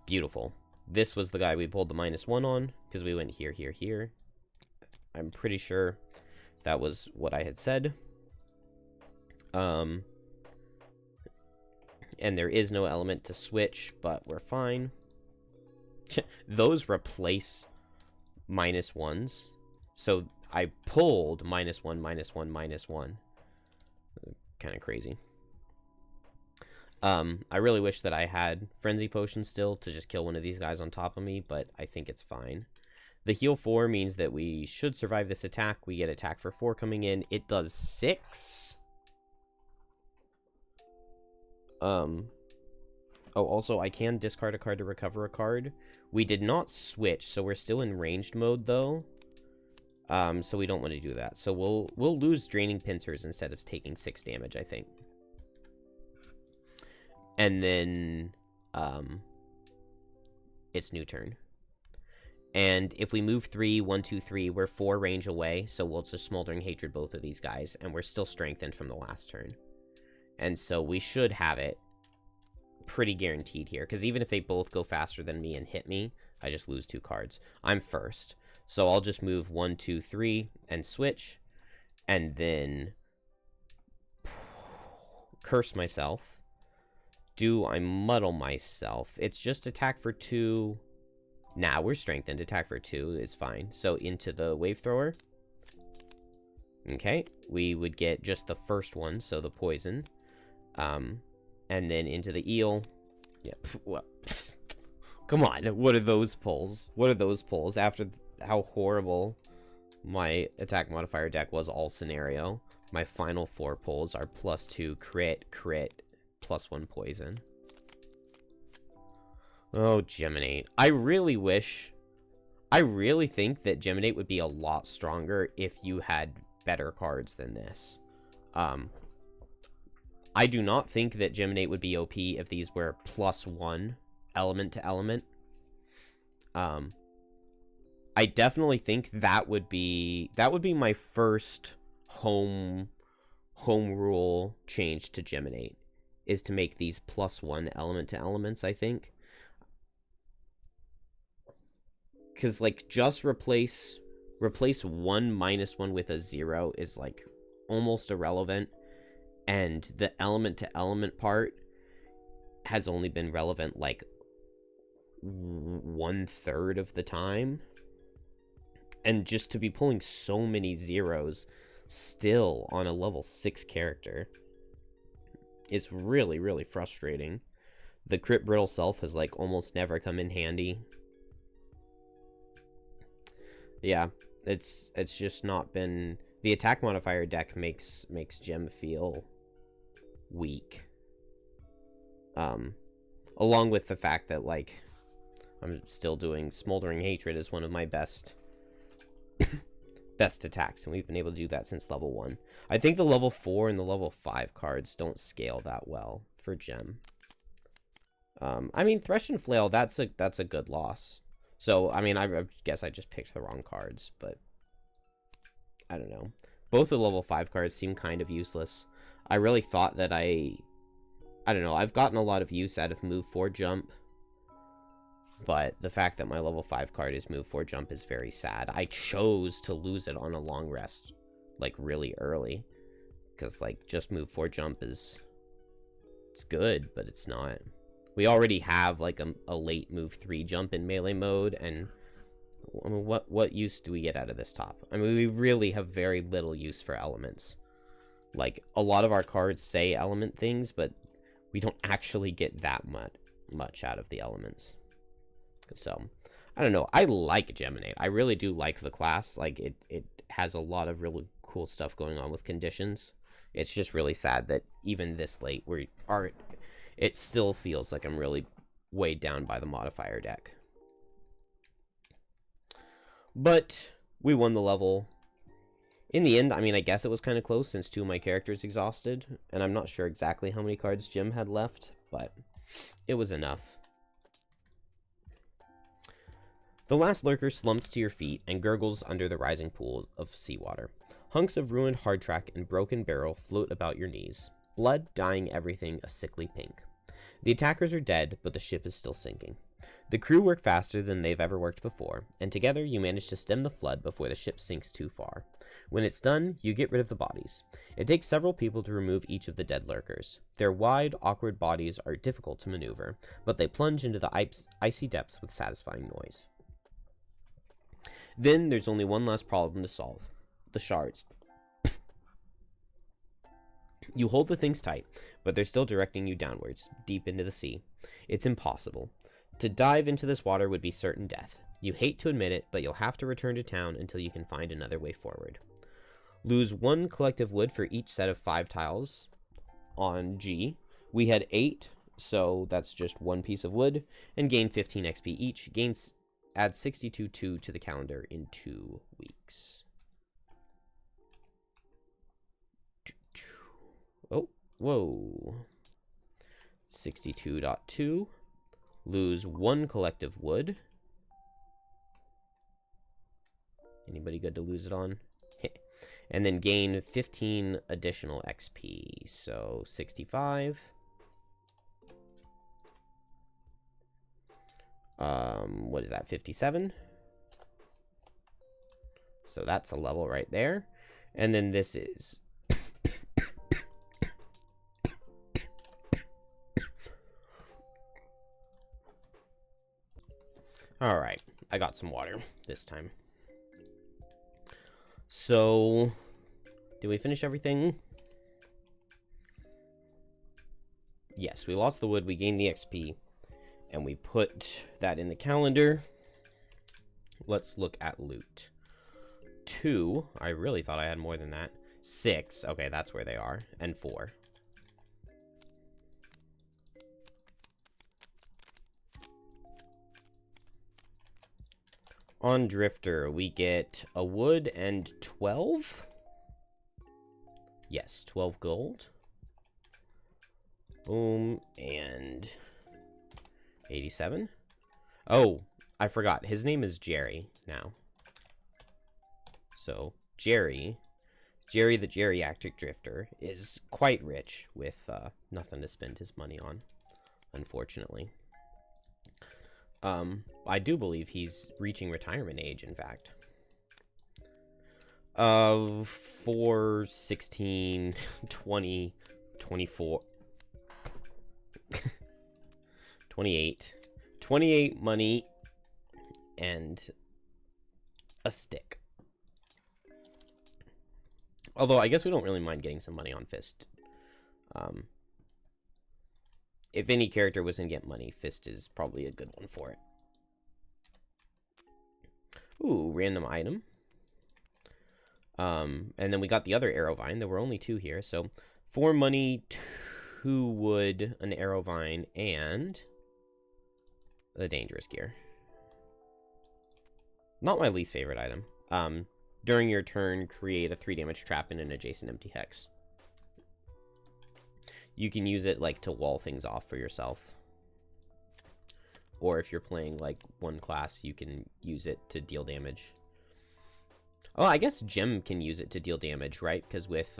Beautiful. This was the guy we pulled the -1 on, because we went here. I'm pretty sure that was what I had said. And there is no element to switch, but we're fine. Those replace -1s. So I pulled -1, -1, -1. Kind of crazy. I really wish that I had Frenzy Potion still to just kill one of these guys on top of me, but I think it's fine. The heal 4 means that we should survive this attack. We get attack for 4 coming in. It does 6. Oh, also, I can discard a card to recover a card. We did not switch, so we're still in ranged mode, though. So we don't want to do that. So we'll lose Draining Pincers instead of taking 6 damage, I think. And then, it's new turn. And if we move 3, 1, 2, 3, we're 4 range away, so we'll just Smoldering Hatred both of these guys, and we're still strengthened from the last turn. And so we should have it pretty guaranteed here, because even if they both go faster than me and hit me, I just lose 2 cards. I'm first, so I'll just move 1, 2, 3, and switch, and then curse myself. Do I muddle myself? It's just attack for 2. Nah, we're strengthened. Attack for 2 is fine. So into the Wave Thrower. Okay, we would get just the first one, so the poison. And then into the eel. Yeah, well, come on. What are those pulls? What are those pulls? After how horrible my attack modifier deck was all scenario, my final 4 pulls are +2 crit, +1 poison. Oh, Geminate. I really think that Geminate would be a lot stronger if you had better cards than this. I do not think that Geminate would be OP if these were +1 element to element. I definitely think that would be my first home rule change to Geminate, is to make these +1 element to elements, I think. Because, like, just replace 1 - 1 with a 0 is, like, almost irrelevant. And the element to element part has only been relevant, like, 1/3 of the time. And just to be pulling so many zeros still on a level 6 character, it's really, really frustrating. The Crit Brittle Self has, like, almost never come in handy. Yeah, it's just not been... The attack modifier deck makes Gem feel weak. Along with the fact that, like, I'm still doing Smoldering Hatred as one of my best attacks, and we've been able to do that since level 1. I think the level 4 and the level 5 cards don't scale that well for Gem. I mean, Thresh and Flail, that's a good loss. So, I mean, I guess I just picked the wrong cards, but I don't know. Both the level 5 cards seem kind of useless. I really thought that I don't know, I've gotten a lot of use out of Move 4 Jump, but the fact that my level 5 card is Move 4 Jump is very sad. I chose to lose it on a long rest, like, really early, because, like, just Move 4 Jump it's good, but it's not. We already have, like, a late Move 3 Jump in melee mode, and I mean, what use do we get out of this top? I mean, we really have very little use for elements. Like, a lot of our cards say element things, but we don't actually get that much out of the elements. So, I don't know. I like Geminate. I really do like the class. Like, it has a lot of really cool stuff going on with conditions. It's just really sad that even this late, it still feels like I'm really weighed down by the modifier deck. But we won the level. In the end, I mean, I guess it was kind of close since 2 of my characters exhausted, and I'm not sure exactly how many cards Jim had left, but it was enough. The last lurker slumps to your feet and gurgles under the rising pool of seawater. Hunks of ruined hardtrack and broken barrel float about your knees, blood dyeing everything a sickly pink. The attackers are dead, but the ship is still sinking. The crew work faster than they've ever worked before, and together you manage to stem the flood before the ship sinks too far. When it's done, you get rid of the bodies. It takes several people to remove each of the dead lurkers. Their wide, awkward bodies are difficult to maneuver, but they plunge into the icy depths with satisfying noise. Then there's only one last problem to solve: the shards. You hold the things tight, but they're still directing you downwards, deep into the sea. It's impossible. To dive into this water would be certain death. You hate to admit it, but you'll have to return to town until you can find another way forward. Lose 1 collective wood for each set of 5 tiles on G. We had 8, so that's just 1 piece of wood, and gain 15 XP each. Add 62 to the calendar in 2 weeks. Oh, whoa. 62.2. Lose 1 collective wood. Anybody good to lose it on? And then gain 15 additional XP. So 65. What is that? 57. So that's a level right there. And then this is all right. I got some water this time. So, did we finish everything? Yes, we lost the wood, we gained the XP, and we put that in the calendar. Let's look at loot. 2, I really thought I had more than that. 6, okay, that's where they are, and 4. On Drifter, we get a wood and 12? Yes, 12 gold. Boom, and 87. Oh, I forgot. His name is Jerry now. So, Jerry the geriatric drifter, is quite rich with nothing to spend his money on, unfortunately. I do believe he's reaching retirement age, in fact. 4, 16, 20, 24, 28. 28 money and a stick. Although, I guess we don't really mind getting some money on Fist. If any character was going to get money, Fist is probably a good one for it. Ooh, random item. And then we got the other arrow vine. There were only 2 here. So, 4 money, 2 wood, an arrow vine, and the dangerous gear. Not my least favorite item. During your turn, create a 3 damage trap in an adjacent empty hex. You can use it, like, to wall things off for yourself. Or if you're playing, like, one class, you can use it to deal damage. Oh, I guess Gem can use it to deal damage, right? Because with,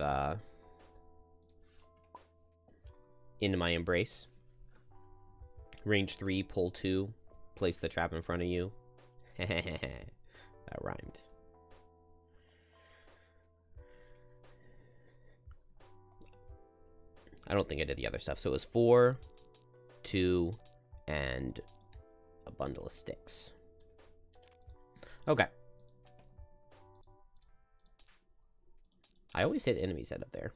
Into My Embrace. Range 3, pull 2, place the trap in front of you. That rhymed. I don't think I did the other stuff. So it was 4, 2, and a bundle of sticks. Okay. I always hit enemies head up there.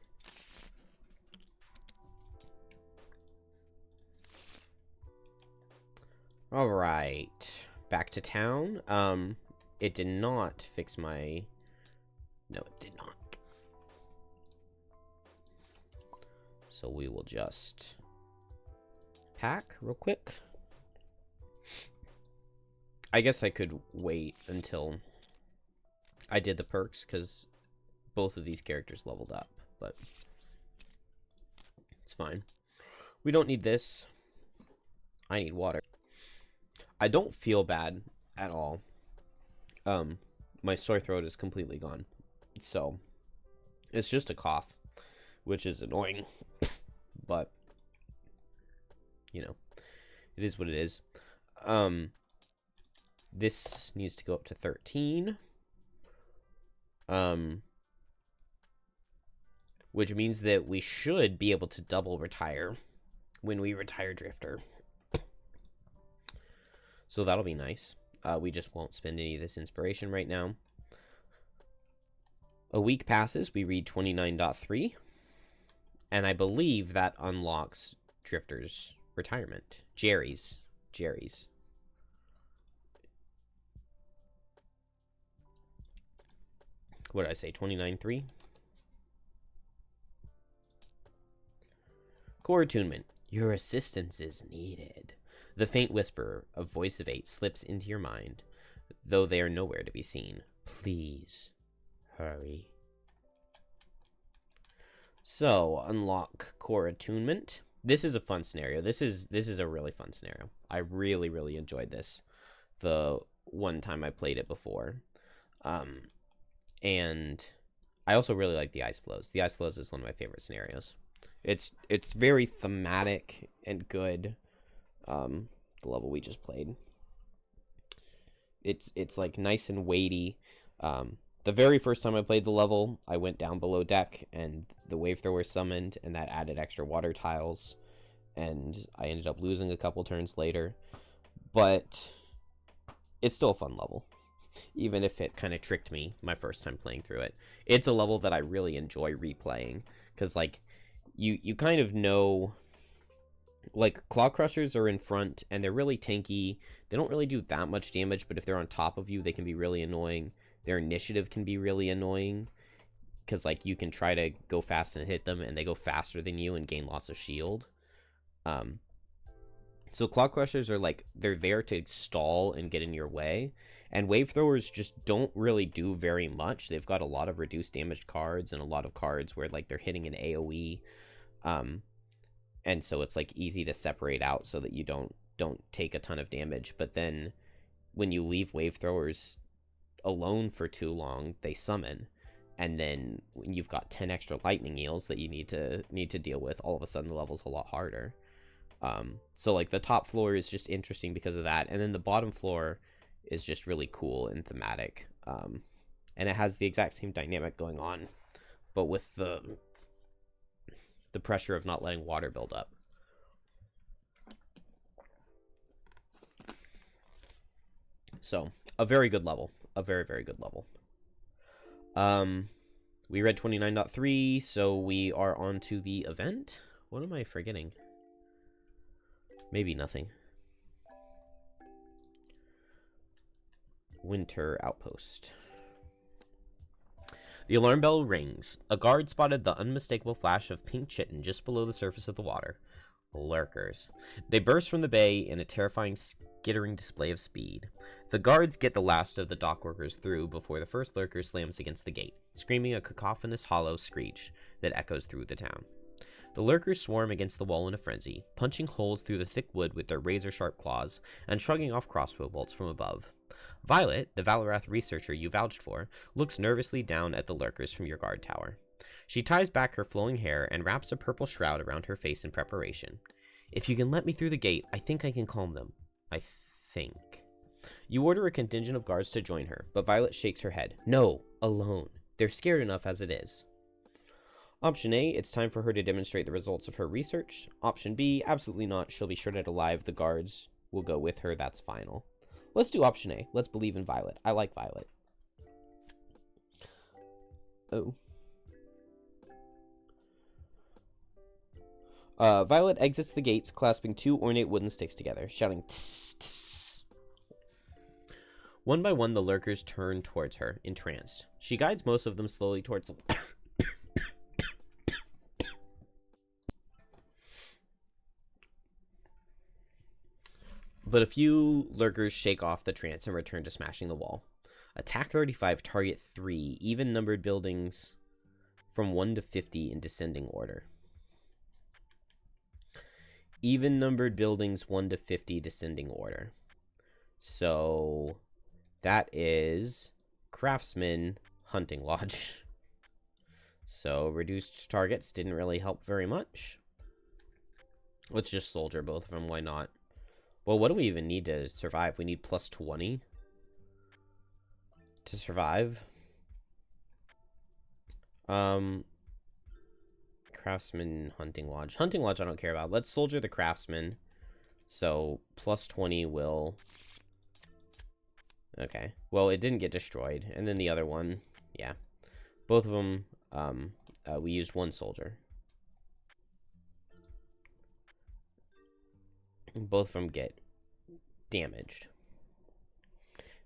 All right. Back to town. It did not fix my... No, it did not. So we will just pack real quick. I guess I could wait until I did the perks, because both of these characters leveled up, but it's fine. We don't need this. I need water. I don't feel bad at all. My sore throat is completely gone. So it's just a cough, which is annoying. But you know, it is what it is. This needs to go up to 13. Which means that we should be able to double retire when we retire Drifter. So that'll be nice. We just won't spend any of this inspiration right now. A week passes, we read 29.3. And I believe that unlocks Drifter's retirement. Jerry's. What did I say? 29.3? Core attunement. Your assistance is needed. The faint whisper of Voice of 8 slips into your mind, though they are nowhere to be seen. Please, hurry. So, unlock core attunement. This is a fun scenario. This is a really fun scenario. I really, really enjoyed this the one time I played it before. And I also really like the ice flows. The ice flows is one of my favorite scenarios. It's very thematic and good. The level we just played. It's like nice and weighty. The very first time I played the level, I went down below deck and the wave thrower summoned, and that added extra water tiles, and I ended up losing a couple turns later. But it's still a fun level, even if it kind of tricked me my first time playing through it. It's a level that I really enjoy replaying, because like you kind of know, like, Claw Crushers are in front and they're really tanky. They don't really do that much damage, but if they're on top of you, they can be really annoying. Their initiative can be really annoying, because like you can try to go fast and hit them and they go faster than you and gain lots of shield. So Claw Crushers are like, they're there to stall and get in your way, And wave throwers just don't really do very much. They've got a lot of reduced damage cards and a lot of cards where like they're hitting an AoE. And so it's like easy to separate out so that you don't take a ton of damage. But then when you leave wave throwers alone for too long, they summon. And then when you've got 10 extra lightning eels that you need to deal with, all of a sudden the level's a lot harder. So like the top floor is just interesting because of that, and then the bottom floor is just really cool and thematic. And it has the exact same dynamic going on, but with the pressure of not letting water build up. So a very good level, a very, very good level. We read 29.3, so we are on to the event. What am I forgetting? Maybe nothing. Winter Outpost. The alarm bell rings. A guard spotted the unmistakable flash of pink chitin just below the surface of the water. Lurkers. They burst from the bay in a terrifying, skittering display of speed. The guards get the last of the dock workers through before the first lurker slams against the gate, screaming a cacophonous hollow screech that echoes through the town. The lurkers swarm against the wall in a frenzy, punching holes through the thick wood with their razor-sharp claws and shrugging off crossbow bolts from above. Violet, the Valorath researcher you vouched for, looks nervously down at the lurkers from your guard tower. She ties back her flowing hair and wraps a purple shroud around her face in preparation. If you can let me through the gate, I think I can calm them. I think. You order a contingent of guards to join her, but Violet shakes her head. No, alone. They're scared enough as it is. Option A, it's time for her to demonstrate the results of her research. Option B, absolutely not. She'll be shredded alive. The guards will go with her. That's final. Let's do option A. Let's believe in Violet. I like Violet. Oh. Violet exits the gates, clasping two ornate wooden sticks together, shouting, "Tss, tss." One by one, the lurkers turn towards her, entranced. She guides most of them slowly towards the... But a few lurkers shake off the trance and return to smashing the wall. Attack 35, target 3, even-numbered buildings from 1 to 50 in descending order. Even-numbered buildings 1 to 50 descending order. So that is Craftsman, Hunting Lodge. So reduced targets didn't really help very much. Let's just soldier both of them, why not? Well, what do we even need to survive? We need plus 20 to survive. Craftsman, Hunting Lodge. Hunting Lodge I don't care about. Let's soldier the Craftsman. So plus 20 will... Okay. Well, it didn't get destroyed. And then the other one, yeah. Both of them, we used one soldier. Both of them get damaged.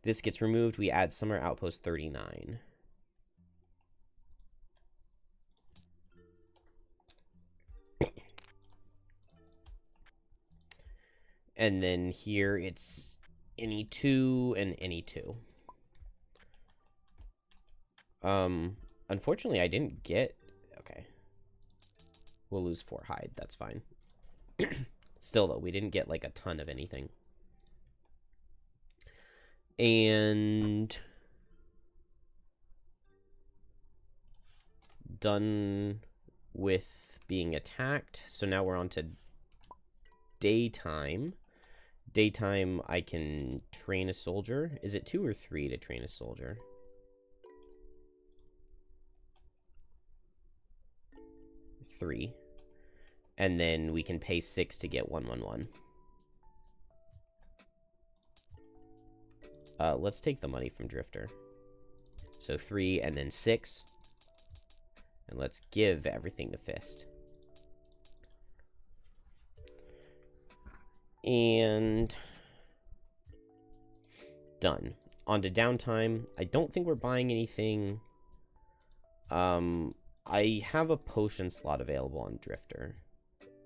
This gets removed. We add Summer Outpost 39. And then here it's any 2 and any 2. Unfortunately, I didn't get... Okay. We'll lose 4 hide. That's fine. Still, though, we didn't get, like, a ton of anything. And... done with being attacked. So now we're on to daytime. Daytime, I can train a soldier. Is it 2 or 3 to train a soldier? Three. And then we can pay 6 to get 111. Let's take the money from Drifter. So 3 and then 6. And let's give everything to Fist. And done. On to downtime. I don't think we're buying anything. I have a potion slot available on Drifter.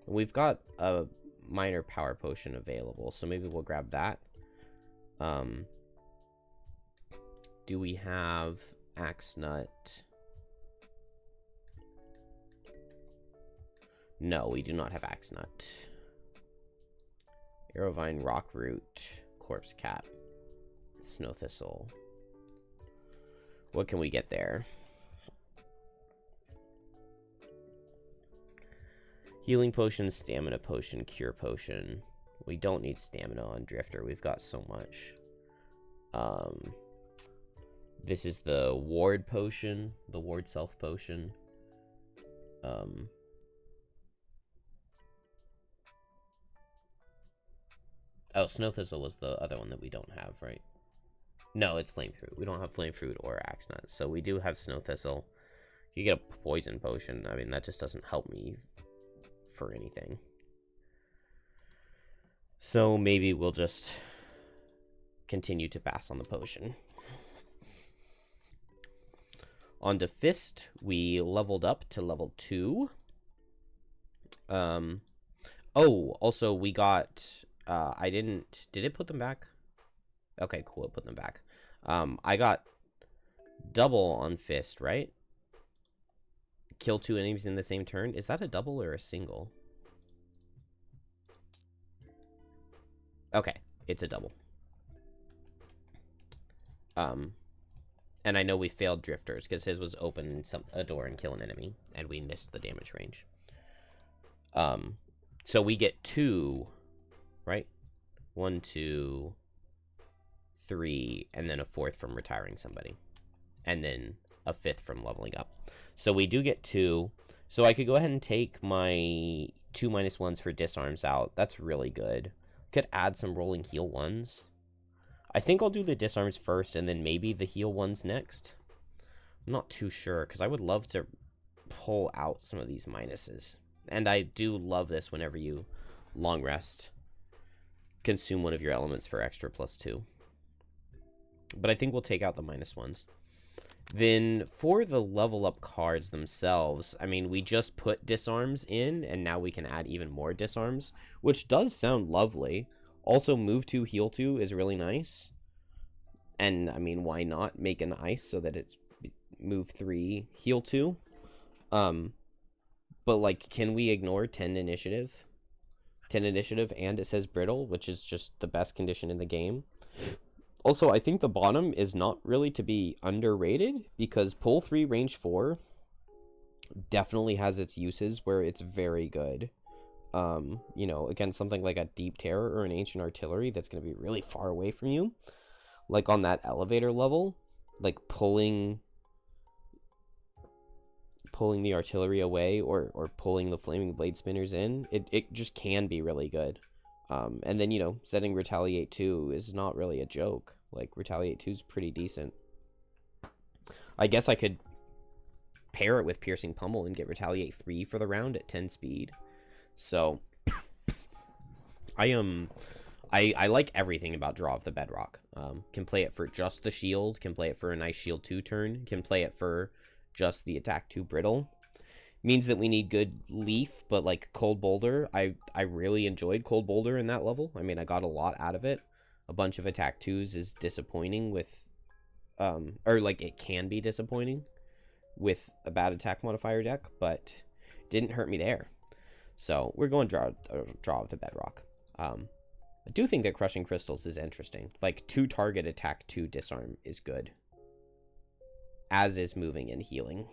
We've got a minor power potion available, so maybe we'll grab that. Do we have Axe Nut? No, we do not have Axe Nut. Arrowvine, Rockroot, Corpse Cap, Snow Thistle. What can we get there? Healing Potion, Stamina Potion, Cure Potion. We don't need Stamina on Drifter. We've got so much. This is the Ward Potion, the Ward Self Potion. Oh, Snow Thistle was the other one that we don't have, right? No, it's Flame Fruit. We don't have Flame Fruit or Axe Nut. So we do have Snow Thistle. You get a Poison Potion. I mean, that just doesn't help me for anything. So maybe we'll just continue to pass on the potion. On to Fist, we leveled up to level 2. Oh, also we got... did it put them back? Okay, cool, it put them back. I got double on Fist, right? Kill 2 enemies in the same turn. Is that a double or a single? Okay, it's a double. And I know we failed Drifters because his was open a door and kill an enemy, and we missed the damage range. So we get 2, right? 1, 2, 3, and then a 4th from retiring somebody, and then a 5th from leveling up. So we do get 2. So I could go ahead and take my 2 -1s for disarms out. That's really good. Could add some rolling heal 1s. I think I'll do the disarms first and then maybe the heal 1s next. I'm not too sure because I would love to pull out some of these minuses. And I do love this whenever you long rest. Consume one of your elements for extra +2. But I think we'll take out the -1s. Then for the level up cards themselves, I mean, we just put disarms in and now we can add even more disarms, which does sound lovely. Also, move 2, heal 2 is really nice. And, I mean, why not make an ice so that it's move 3, heal 2? But, like, can we ignore 10 initiative? 10 initiative and it says brittle, which is just the best condition in the game. Also, I think the bottom is not really to be underrated because pull 3, range 4 definitely has its uses where it's very good. You know, against something like a Deep Terror or an Ancient Artillery that's going to be really far away from you. Like on that elevator level, like pulling the artillery away or pulling the flaming blade spinners in, it just can be really good. And then, you know, setting Retaliate 2 is not really a joke. Like, Retaliate 2 is pretty decent. I guess I could pair it with Piercing Pummel and get Retaliate 3 for the round at 10 speed. So, I like everything about Draw of the Bedrock. Can play it for just the shield, can play it for a nice shield 2 turn, can play it for just the attack 2 brittle. Means that we need good leaf, but like Cold Boulder, I really enjoyed Cold Boulder in that level. I mean, I got a lot out of it. A bunch of attack 2s is disappointing with, or like it can be disappointing with a bad attack modifier deck, but didn't hurt me there. So we're going draw of the Bedrock. I do think that Crushing Crystals is interesting. Like 2 target attack 2 disarm is good. As is moving and healing.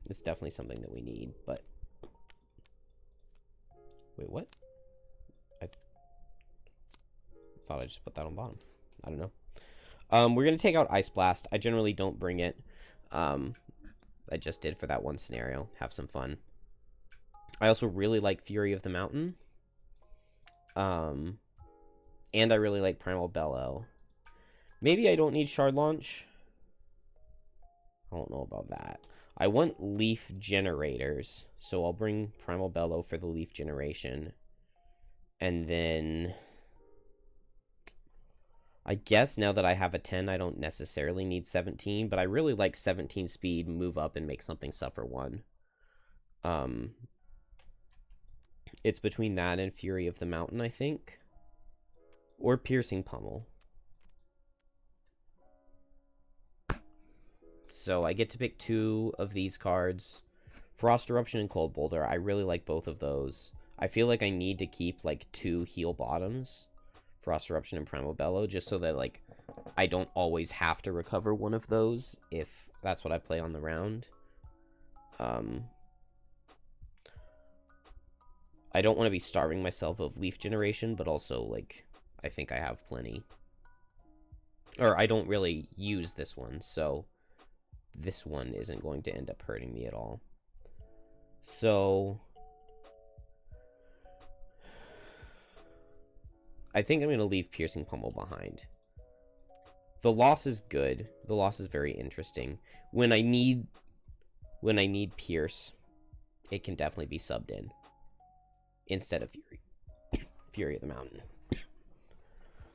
It's definitely something that we need, but... Wait, what? I thought I just put that on bottom. I don't know. We're going to take out Ice Blast. I generally don't bring it. I just did for that one scenario. Have some fun. I also really like Fury of the Mountain. And I really like Primal Bellow. Maybe I don't need Shard Launch. I don't know about that. I want Leaf Generators, so I'll bring Primal Bellow for the Leaf Generation. And then... I guess now that I have a 10, I don't necessarily need 17, but I really like 17 speed, move up, and make something suffer 1. It's between that and Fury of the Mountain, I think. Or Piercing Pummel. So I get to pick 2 of these cards. Frost Eruption and Cold Boulder. I really like both of those. I feel like I need to keep, like, 2 heal bottoms. Frost Eruption and Primal Bellow, just so that, like, I don't always have to recover one of those if that's what I play on the round. I don't want to be starving myself of leaf generation, but also, like, I think I have plenty. Or I don't really use this one, so this one isn't going to end up hurting me at all. So I think I'm going to leave Piercing Pummel behind. The loss is good. The loss is very interesting. When I need Pierce, it can definitely be subbed in instead of Fury. Fury of the Mountain.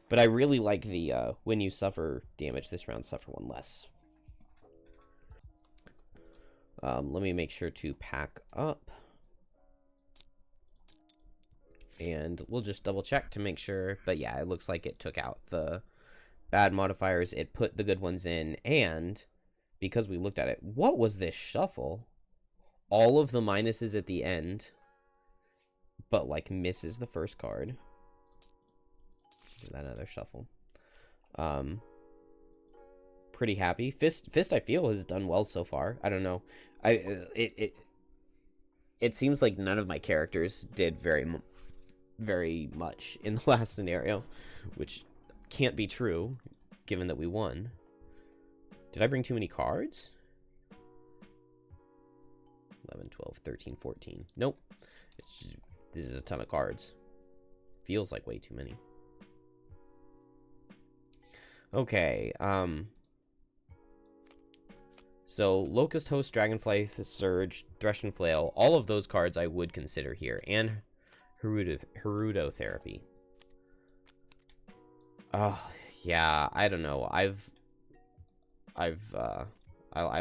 But I really like the when you suffer damage this round, suffer 1 less. Let me make sure to pack up. And we'll just double check to make sure. But yeah, it looks like it took out the bad modifiers. It put the good ones in. And because we looked at it, what was this shuffle? All of the minuses at the end, but like misses the first card. Do that other shuffle. Pretty happy. Fist I feel has done well so far. I don't know. It seems like none of my characters did very much in the last scenario, which can't be true given that we won. Did I bring too many cards? 11, 12, 13, 14. Nope. It's just, this is a ton of cards. Feels like way too many. Okay, so Locust Host, Dragonfly, Surge, Thresh and Flail, all of those cards I would consider here, and Gerudo Therapy. Oh, yeah, I don't know. I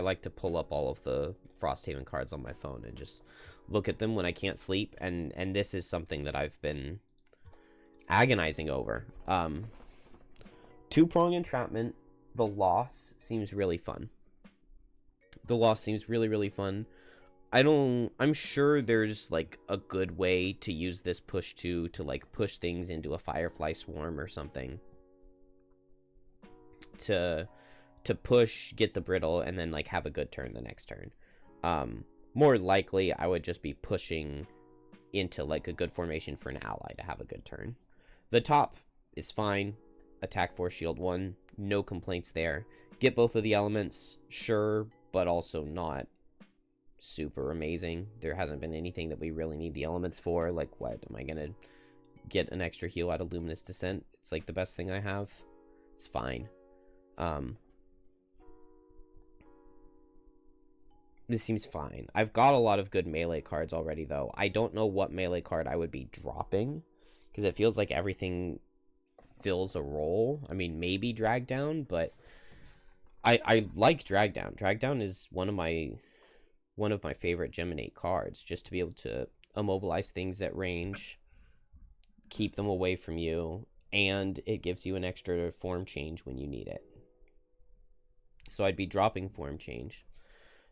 like to pull up all of the Frosthaven cards on my phone and just look at them when I can't sleep, and this is something that I've been agonizing over. 2-prong entrapment. The loss seems really fun. The loss seems really fun. I'm sure there's like a good way to use this push to like push things into a Firefly Swarm or something. To push, get the brittle, and then like have a good turn the next turn. More likely I would just be pushing into like a good formation for an ally to have a good turn. The top is fine. Attack 4, shield 1, no complaints there. Get both of the elements, sure, but also not super amazing. There hasn't been anything that we really need the elements for. Like, what am I gonna get an extra heal out of Luminous Descent? It's like the best thing I have. It's fine. This seems fine. I've got a lot of good melee cards already, though. I don't know what melee card I would be dropping, because it feels like everything fills a role. I mean, maybe Drag Down, but I like Drag Down. Drag Down is one of my favorite Geminate cards, just to be able to immobilize things at range, keep them away from you, and it gives you an extra form change when you need it. So I'd be dropping form change.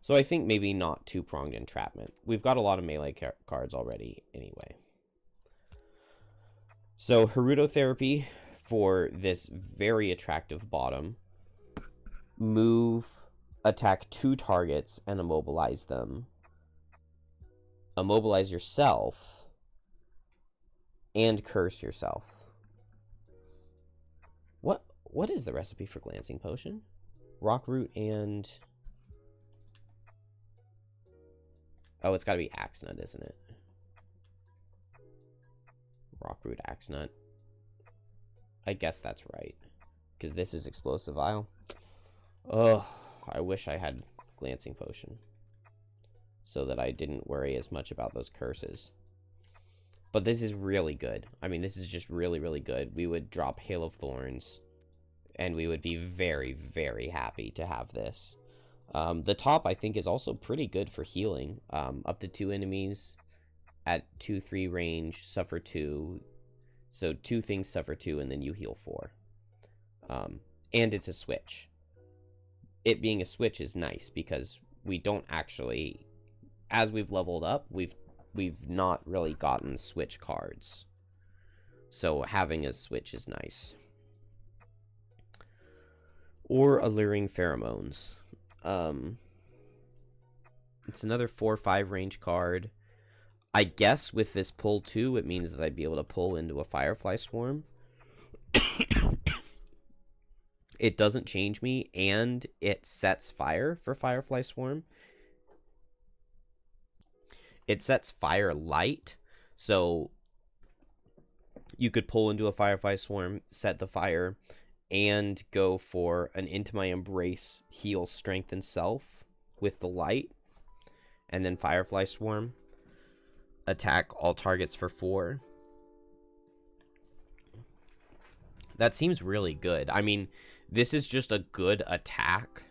So I think maybe not 2-pronged entrapment. We've got a lot of melee cards already anyway. So Gerudo Therapy for this very attractive bottom. Move, attack 2 targets, and immobilize them. Immobilize yourself, and curse yourself. What is the recipe for Glancing Potion? Rockroot and... Oh, it's gotta be Axenut, isn't it? Rockroot, Axenut. I guess that's right. Because this is Explosive Vial. Ugh, I wish I had Glancing Potion. So that I didn't worry as much about those curses. But this is really good. I mean, this is just really good. We would drop Hail of Thorns. And we would be very happy to have this. The top, I think, is also pretty good for healing. Up to 2 enemies at 2-3 range, suffer 2. So 2 things suffer 2, and then you heal 4. And it's a switch. it being a switch is nice because we don't actually, as we've leveled up, we've not really gotten switch cards. So having a switch is nice. Or alluring pheromones. It's another 4/5 range card. I guess with this pull 2, it means that I'd be able to pull into a Firefly Swarm. It doesn't change me, and it sets fire for Firefly Swarm. It sets fire light, so you could pull into a Firefly Swarm, set the fire, and go for an Into My Embrace, heal, strength, and self with the light, and then Firefly Swarm. Attack all targets for 4. That seems really good. I mean, this is just a good attack.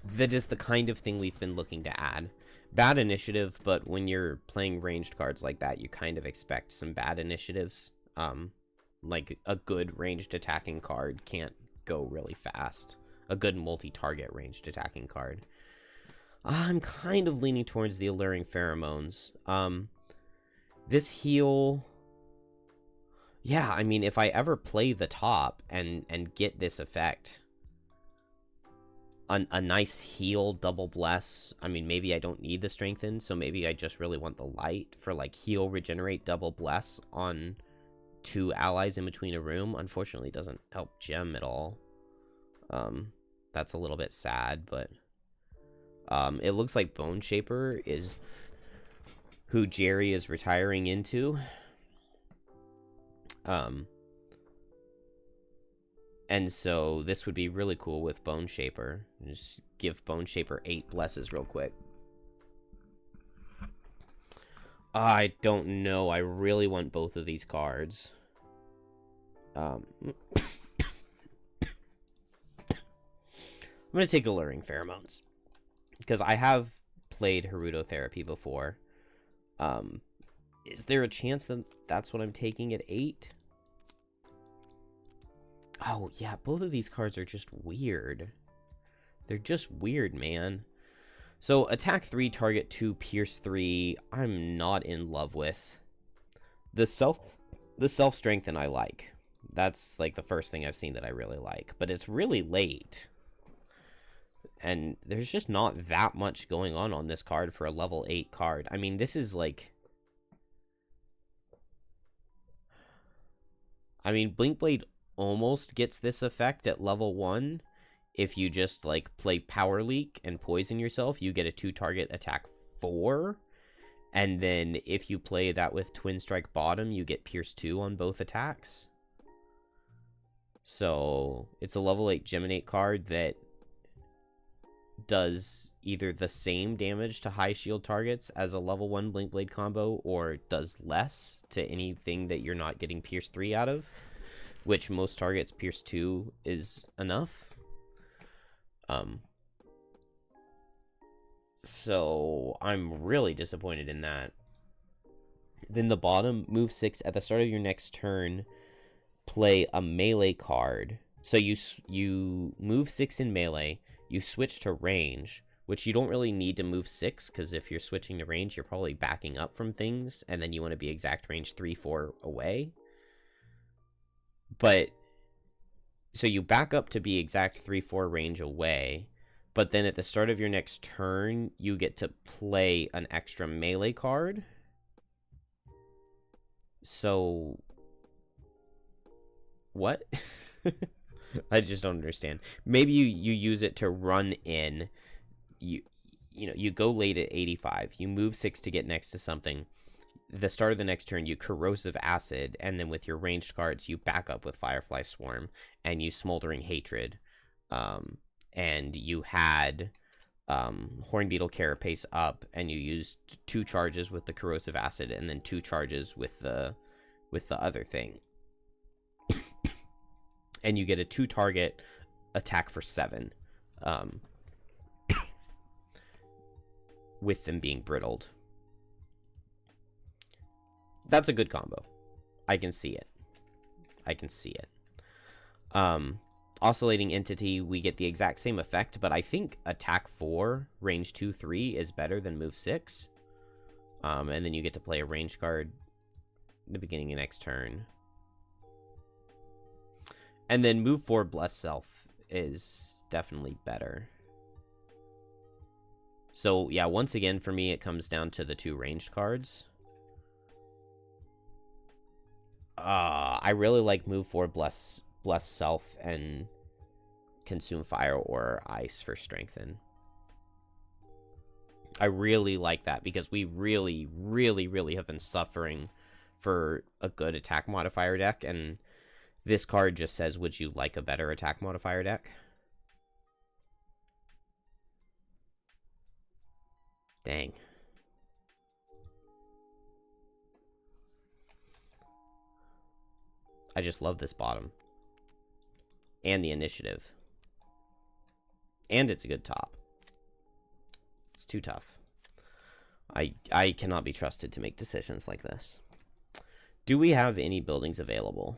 That is the kind of thing we've been looking to add. Bad initiative, but when you're playing ranged cards like that, you kind of expect some bad initiatives. Like a good ranged attacking card can't go really fast. A good multi-target ranged attacking card. I'm kind of leaning towards the alluring pheromones. This heal... Yeah, I mean, if I ever play the top and get this effect, a nice heal, double bless. I mean, maybe I don't need the strengthen, so maybe I just really want the light for, like, heal, regenerate, double bless on 2 allies in between a room. Unfortunately, it doesn't help Gem at all. That's a little bit sad, but it looks like Bone Shaper is who Jerry is retiring into. And so this would be really cool with Bone Shaper. Just give Bone Shaper 8 blesses real quick. I don't know. I really want both of these cards. I'm going to take Alluring Pheromones, because I have played Haruto Therapy before. Is there a chance that that's what I'm taking at 8? Oh, yeah, both of these cards are just weird. They're just weird, man. So, attack 3, target 2, pierce 3, I'm not in love with. The self-strengthen I like. That's, like, the first thing I've seen that I really like. But it's really late. And there's just not that much going on this card for a level 8 card. I mean, this is, like... I mean, Blinkblade almost gets this effect at level 1. If you just, like, play Power Leak and poison yourself, you get a 2-target attack 4. And then if you play that with Twin Strike Bottom, you get Pierce 2 on both attacks. So, it's a level 8 Geminate card that does either the same damage to high shield targets as a level 1 Blinkblade combo, or does less to anything that you're not getting Pierce 3 out of. Which most targets Pierce 2 is enough. So I'm really disappointed in that. Then the bottom, move 6 at the start of your next turn, play a melee card. So you move 6 in melee, you switch to range, which you don't really need to move 6, because if you're switching to range, you're probably backing up from things, and then you want to be exact range 3-4 away. But, so you back up to be exact 3-4 range away, but then at the start of your next turn, you get to play an extra melee card. So, what? I just don't understand. Maybe you use it to run in. You know, you go late at 85, you move 6 to get next to something. The start of the next turn, you Corrosive Acid, and then with your ranged cards, you back up with Firefly Swarm, and you Smoldering Hatred. And you had Hornbeetle Carapace up, and you used 2 charges with the Corrosive Acid, and then 2 charges with the other thing. And you get a 2-target attack for 7. With them being brittled. That's a good combo. I can see it. Oscillating Entity, we get the exact same effect, but I think attack 4, range 2, 3 is better than move 6. And then you get to play a range card at the beginning of next turn. And then move 4, Bless Self is definitely better. So, yeah, once again, for me, it comes down to the 2 ranged cards. I really like move 4, Bless Self, and Consume Fire or Ice for Strengthen. I really like that because we really, really, really have been suffering for a good attack modifier deck, and this card just says, would you like a better attack modifier deck? Dang. I just love this bottom. And the initiative. And it's a good top. It's too tough. I cannot be trusted to make decisions like this. Do we have any buildings available?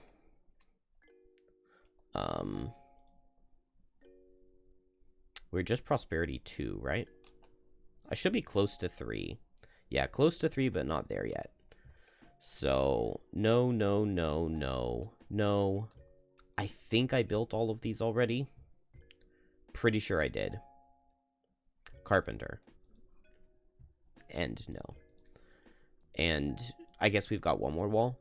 We're just Prosperity 2, right? I should be close to 3. Yeah, close to 3, but not there yet. So, no, no, no, no, no. I think I built all of these already. Pretty sure I did. Carpenter. And no. And I guess we've got one more wall.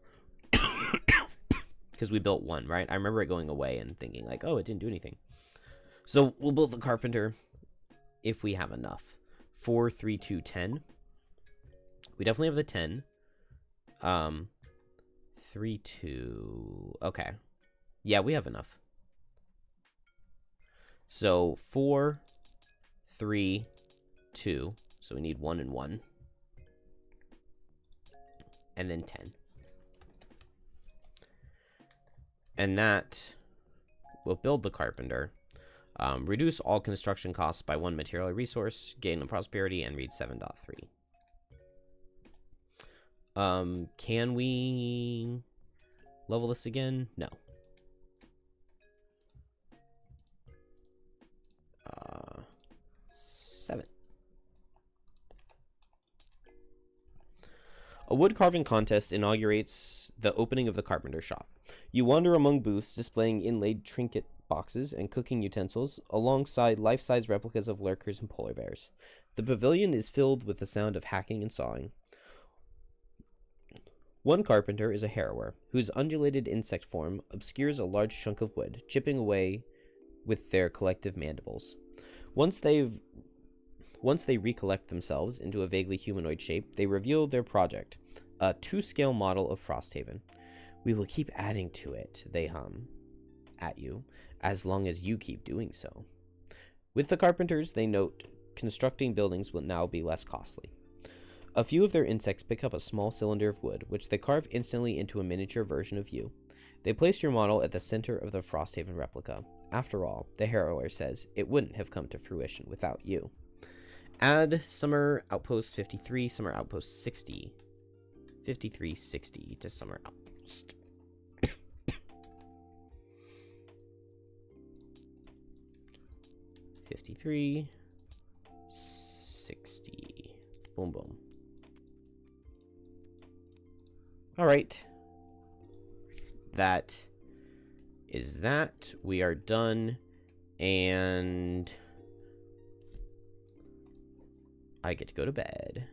Because we built one, right? I remember it going away and thinking like, oh, it didn't do anything. So we'll build the Carpenter if we have enough. 4, 3, 2, 10. We definitely have the 10. 3, 2. Okay. Yeah, we have enough. So 4, 3, 2. So we need 1 and 1. And then 10. And that will build the Carpenter. Reduce all construction costs by 1 material resource, gain the prosperity, and read 7.3. Can we level this again? No. Uh, 7. A wood carving contest inaugurates the opening of the Carpenter shop. You wander among booths displaying inlaid trinket boxes and cooking utensils, alongside life-size replicas of lurkers and polar bears. The pavilion is filled with the sound of hacking and sawing. One carpenter is a harrower, whose undulated insect form obscures a large chunk of wood, chipping away with their collective mandibles. Once they recollect themselves into a vaguely humanoid shape, they reveal their project, a 2-scale model of Frosthaven. We will keep adding to it, they hum at you, as long as you keep doing so. With the carpenters, they note constructing buildings will now be less costly. A few of their insects pick up a small cylinder of wood, which they carve instantly into a miniature version of you. They place your model at the center of the Frosthaven replica. After all, the harrower says, it wouldn't have come to fruition without you. Add Summer Outpost 53, Summer Outpost 60. 53, 60 to Summer Outpost. 53, 60. Boom, boom. All right. That is that. We are done. And I get to go to bed.